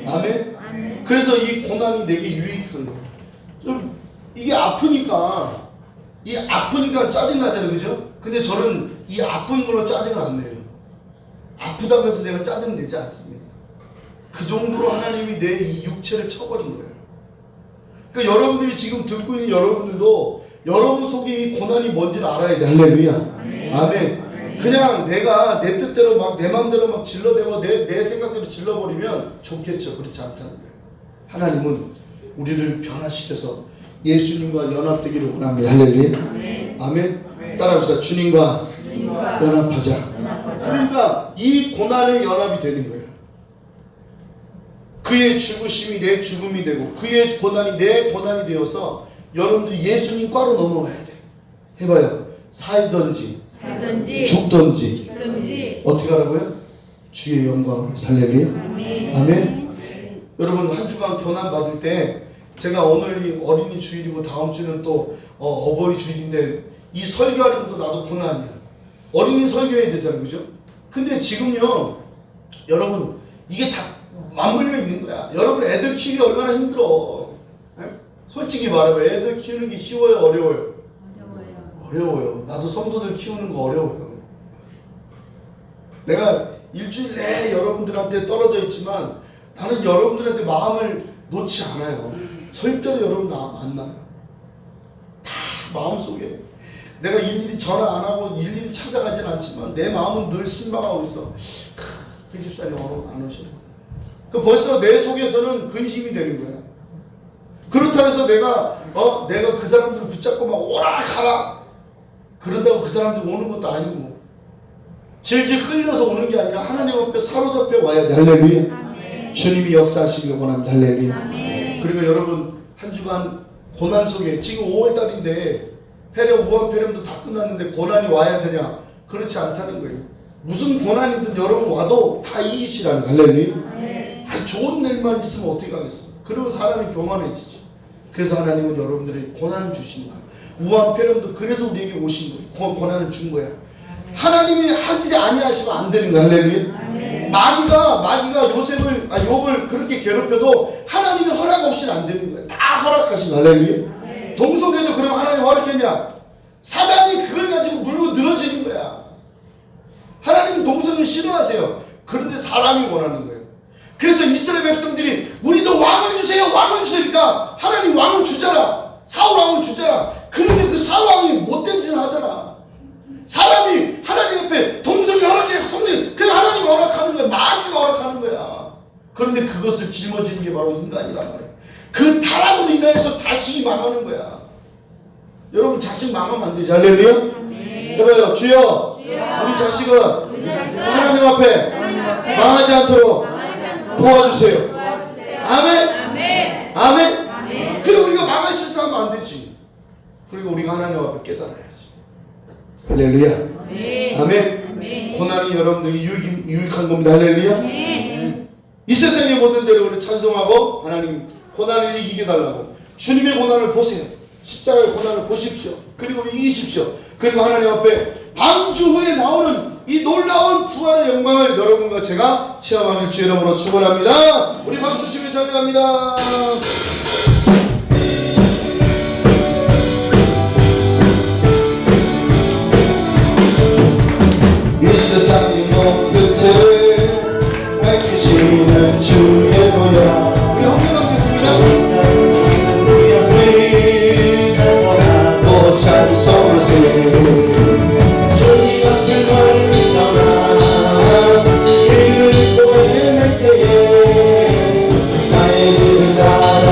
아멘. 아멘. 그래서 이 고난이 내게 유익한 거예요. 좀 이게 아프니까 짜증나잖아요. 그죠? 근데 저는 이 아픈 걸로 짜증을 안 내요. 아프다고 해서 내가 짜증 내지 않습니다. 그 정도로 하나님이 내 이 육체를 쳐버린 거예요. 그러니까 여러분들이 지금 듣고 있는 여러분들도 여러분 속에 이 고난이 뭔지를 알아야 돼. 할렐루야. 아멘. 아멘. 그냥 내가 내 뜻대로 막 내 마음대로 막 질러대고 내 생각대로 질러버리면 좋겠죠. 그렇지 않다는 거예요. 하나님은 우리를 변화시켜서 예수님과 연합되기를 원합니다. 할렐루야. 아멘. 아멘. 따라합시다. 주님과 연합하자. 그러니까 이 고난의 연합이 되는 거예요. 그의 죽으심이 내 죽음이 되고 그의 고난이 내 고난이 되어서 여러분들이 예수님 과로 넘어가야 돼. 해봐요. 살든지 죽든지 어떻게 하라고요? 주의 영광을 살려리요. 아멘. 아멘. 여러분 한 주간 고난 받을 때 제가 오늘이 어린이 주일이고 다음 주는 또 어버이 주일인데 이 설교하는 것도 나도 고난이야. 어린이 설교해야 되잖아요. 그죠? 근데 지금요 여러분 이게 다 맞물려 있는 거야. 여러분 애들 키우기 얼마나 힘들어. 에? 솔직히 말하면 애들 키우는 게 쉬워요? 어려워요? 어려워요. 나도 성도들 키우는 거 어려워요. 내가 일주일 내에 여러분들한테 떨어져 있지만 나는 여러분들한테 마음을 놓지 않아요. 절대로 여러분 나 만나요. 다 마음속에. 내가 일일이 전화 안 하고 일일이 찾아가진 않지만 내 마음은 늘 신방하고 있어. 그 집사님 안 오셔. 그 벌써 내 속에서는 근심이 되는 거야. 그렇다 해서 내가 그 사람들을 붙잡고 막 오라 가라 그런다고 그 사람들 오는 것도 아니고 질질 끌려서 오는 게 아니라 하나님 앞에 사로잡혀 와야 돼. 할렐루야. 아멘. 주님이 역사하시길 원합니다. 할렐루야. 아멘. 그리고 여러분 한 주간 고난 속에 지금 5월달인데 폐렴 우한폐렴도 다 끝났는데 고난이 와야 되냐? 그렇지 않다는 거예요. 무슨 고난이든 여러분 와도 다 이기시라는. 할렐루야. 아니 좋은 일만 있으면 어떻게 하겠어. 그러면 사람이 교만해지지. 그래서 하나님은 여러분들에게 고난을 주시는 거예요. 우한폐렴도 그래서 우리에게 오신 거예요. 고난을 준 거야. 하나님이 하지 아니하시면 안 되는 거야. 할렐루야. 마귀가 욥을 그렇게 괴롭혀도 하나님이 허락 없이는 안 되는 거야. 다 허락하신 거야. 할렐루야. 동성애도 그럼 하나님 허락했냐? 사단이 그걸 가지고 물고 늘어지는 거야. 하나님은 동성애 싫어하세요. 그런데 사람이 원하는 거예요. 그래서 이스라엘 백성들이 우리도 왕을 주세요, 왕을 주세요니까 하나님 왕을 주잖아. 사울 왕을 주잖아. 그런데 그 사울 왕이 못된 짓을 하잖아. 사람이 하나님 앞에 동성애 허락해, 그 하나님 허락하는 거야. 마귀가 허락하는 거야. 그런데 그것을 짊어지는 게 바로 인간이란 말이야. 그 타락으로 인해서 자식이 망하는 거야. 여러분 자식 망하면 안 되지. 할렐루야. 해봐요. 주여, 우리 자식은 하나님 앞에 망하지 않도록 도와주세요. 아멘. 아멘. 그리고 우리가 망할 짓을 하면 안 되지. 그리고 우리가 하나님 앞에 깨달아야지. 할렐루야. 아멘. 고난이 여러분들이 유익한 겁니다. 할렐루야. 이 세상의 모든 죄를 우리 찬송하고 하나님 고난을 이기게 달라고 주님의 고난을 보세요. 십자가의 고난을 보십시오. 그리고 이기십시오. 그리고 하나님 앞에 방주 후에 나오는 이 놀라운 부활의 영광을 여러분과 제가 체험하는 주의 이름으로 축원합니다. 우리 박수 치며 찬양합니다. 이 세상의 모든 죄를 밝히시는 주의 노래. 우리 함께 받겠습니다. 또 찬송하세요. 주님 앞을 멀리 떠나 길을 또 헤맬 때에 나의 길을 따라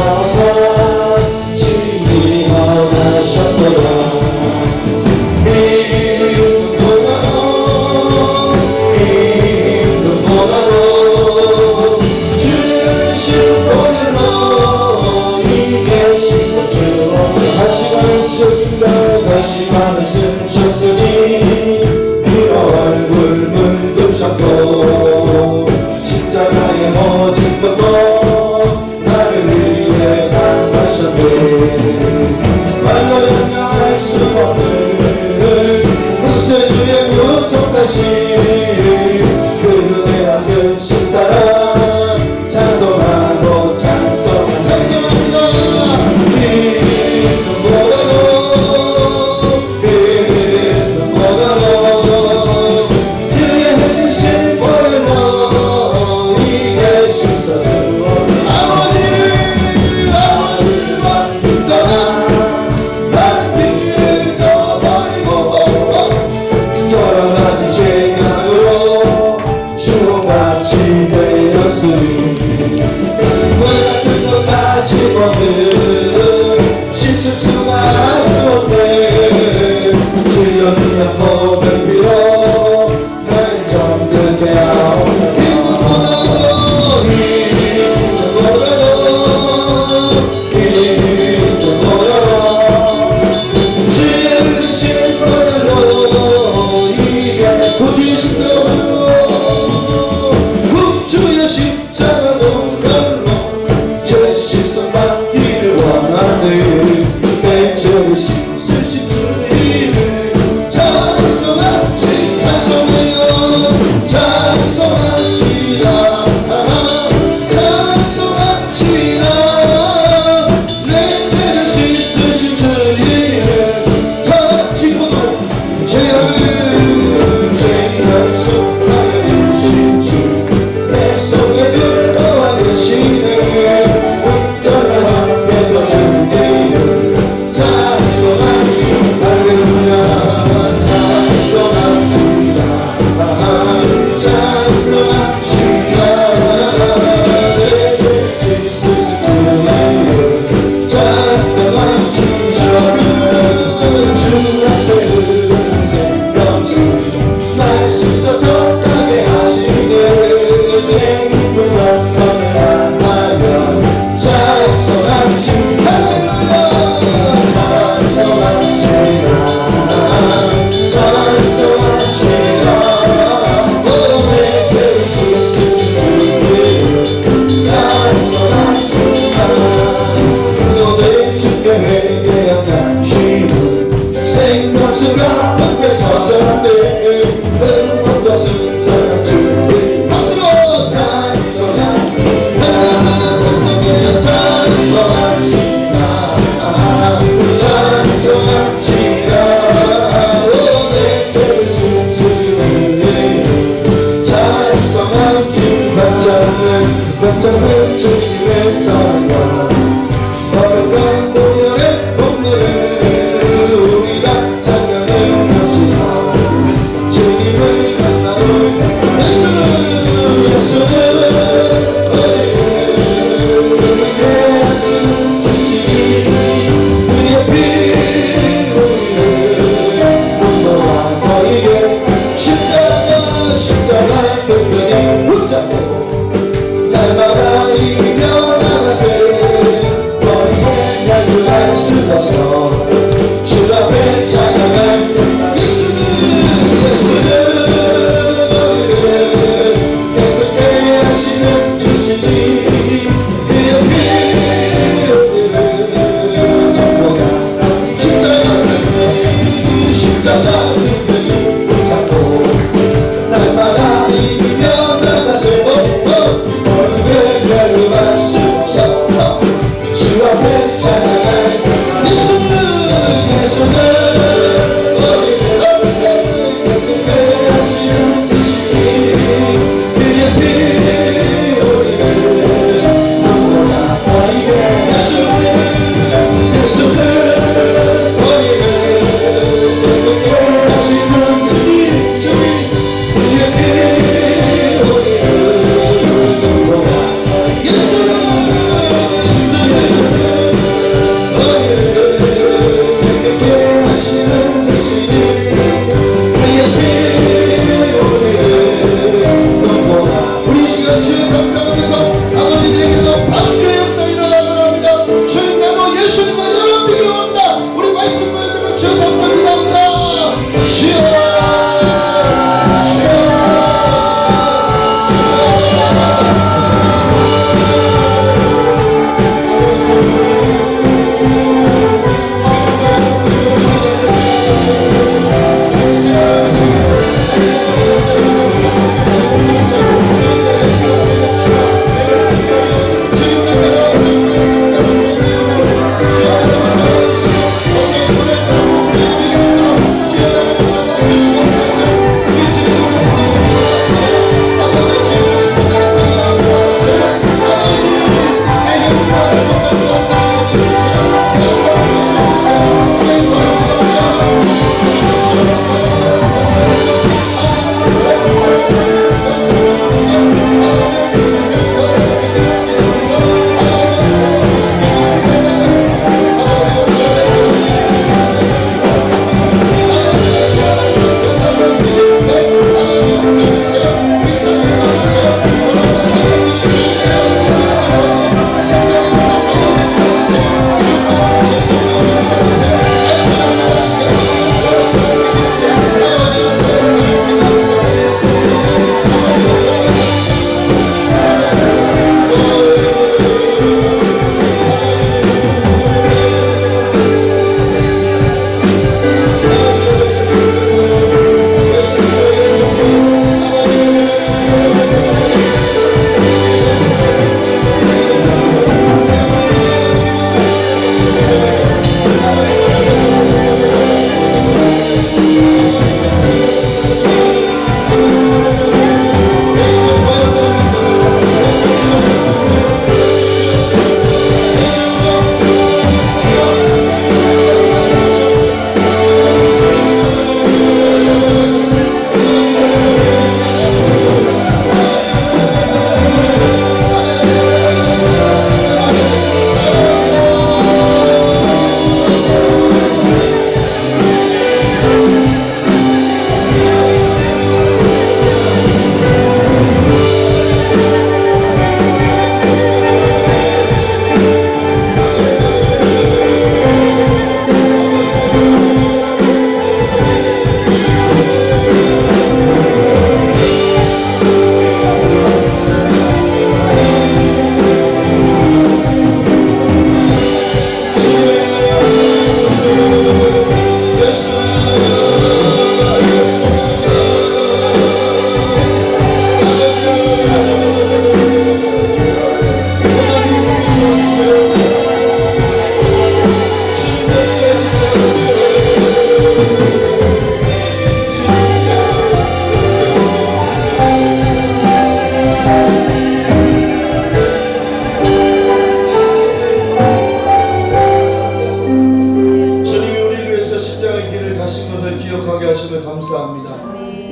주여 삼창하면서 아버지에게도 방주의 역사 일어나기를 합니다. 주님 나도 예수님과 연합되기를 원합니다. 우리 말씀 보여주고 주여 삼창합니다. 주여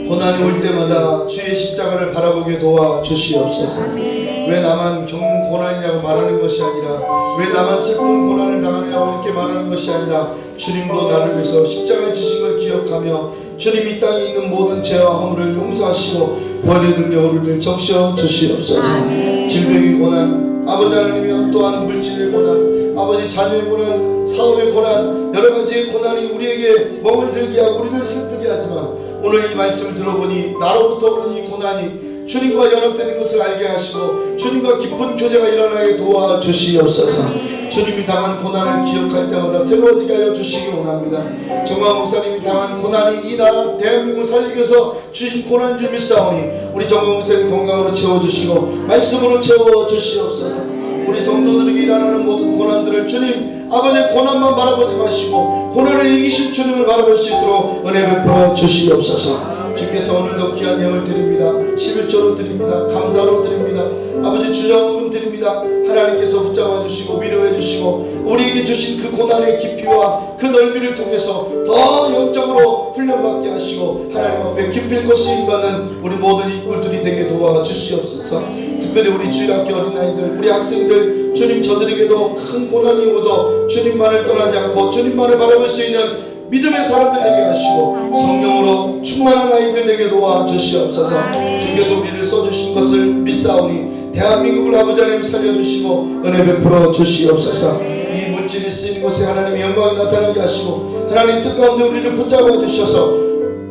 고난이 올 때마다 주의 십자가를 바라보게 도와주시옵소서. 왜 나만 겪는 고난이냐고 말하는 것이 아니라, 왜 나만 슬픈 고난을 당하냐고 이렇게 말하는 것이 아니라, 주님도 나를 위해서 십자가에 지신 걸 기억하며 주님 이 땅에 있는 모든 죄와 허물을 용서하시고 부활의 능력으로 적셔 주시옵소서. 질병의 고난, 아버지 하나님이여, 또한 물질의 고난, 아버지 자녀의 고난, 사업의 고난, 여러 가지의 고난이 우리에게 멍을 들게 하고 우리를 슬프게 하지만, 오늘 이 말씀을 들어보니 나로부터 오는 이 고난이 주님과 연합되는 것을 알게 하시고 주님과 깊은 교제가 일어나게 도와주시옵소서. 주님이 당한 고난을 기억할 때마다 새로워지게 하여 주시기 원합니다. 정광 목사님이 당한 고난이 이 나라 대한민국을 살리기 위해서 주신 고난인 줄 믿사오니 우리 정광 목사님 건강으로 채워주시고 말씀으로 채워주시옵소서. 우리 성도들에게 일어나는 모든 고난들을 주님 아버지의 고난만 바라보지 마시고 고난을 이기신 주님을 바라볼 수 있도록 은혜 베풀어 주시옵소서. 주께서 오늘도 귀한 예물 드립니다. 11조로 드립니다. 감사로 드립니다. 아버지 주정금 드립니다. 하나님께서 붙잡아 주시고 위로해 주시고 우리에게 주신 그 고난의 깊이와 그 넓이를 통해서 더 영적으로 훈련받게 하시고 하나님 앞에 기필코 쓰임받는 우리 모든 인물들이 되게 도와주시옵소서. 특별히 우리 주일학교 어린아이들, 우리 학생들, 주님 저들에게도 큰 고난이 오도 주님만을 떠나지 않고 주님만을 바라볼 수 있는 믿음의 사람들 되게 하시고 성령으로 충만한 아이들 되게 도와주시옵소서. 주께서 우리를 써주신 것을 믿사 있사오니 대한민국을 아버지 하나님 살려주시고 은혜 베풀어 주시옵소서. 이 물질이 쓰이는 곳에 하나님의 영광이 나타나게 하시고 하나님 뜻 가운데 우리를 붙잡아 주셔서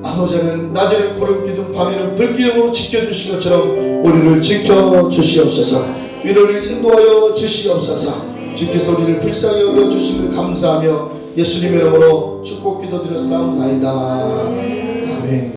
아버지 하나님 낮에는 구름기둥 밤에는 불기둥으로 지켜주신 것처럼 우리를 지켜주시옵소서. 위로를 인도하여 주시옵소서. 주께서 우리를 불쌍히 여겨주심을 감사하며 예수님의 이름으로 축복 기도드렸사옵나이다. 아멘.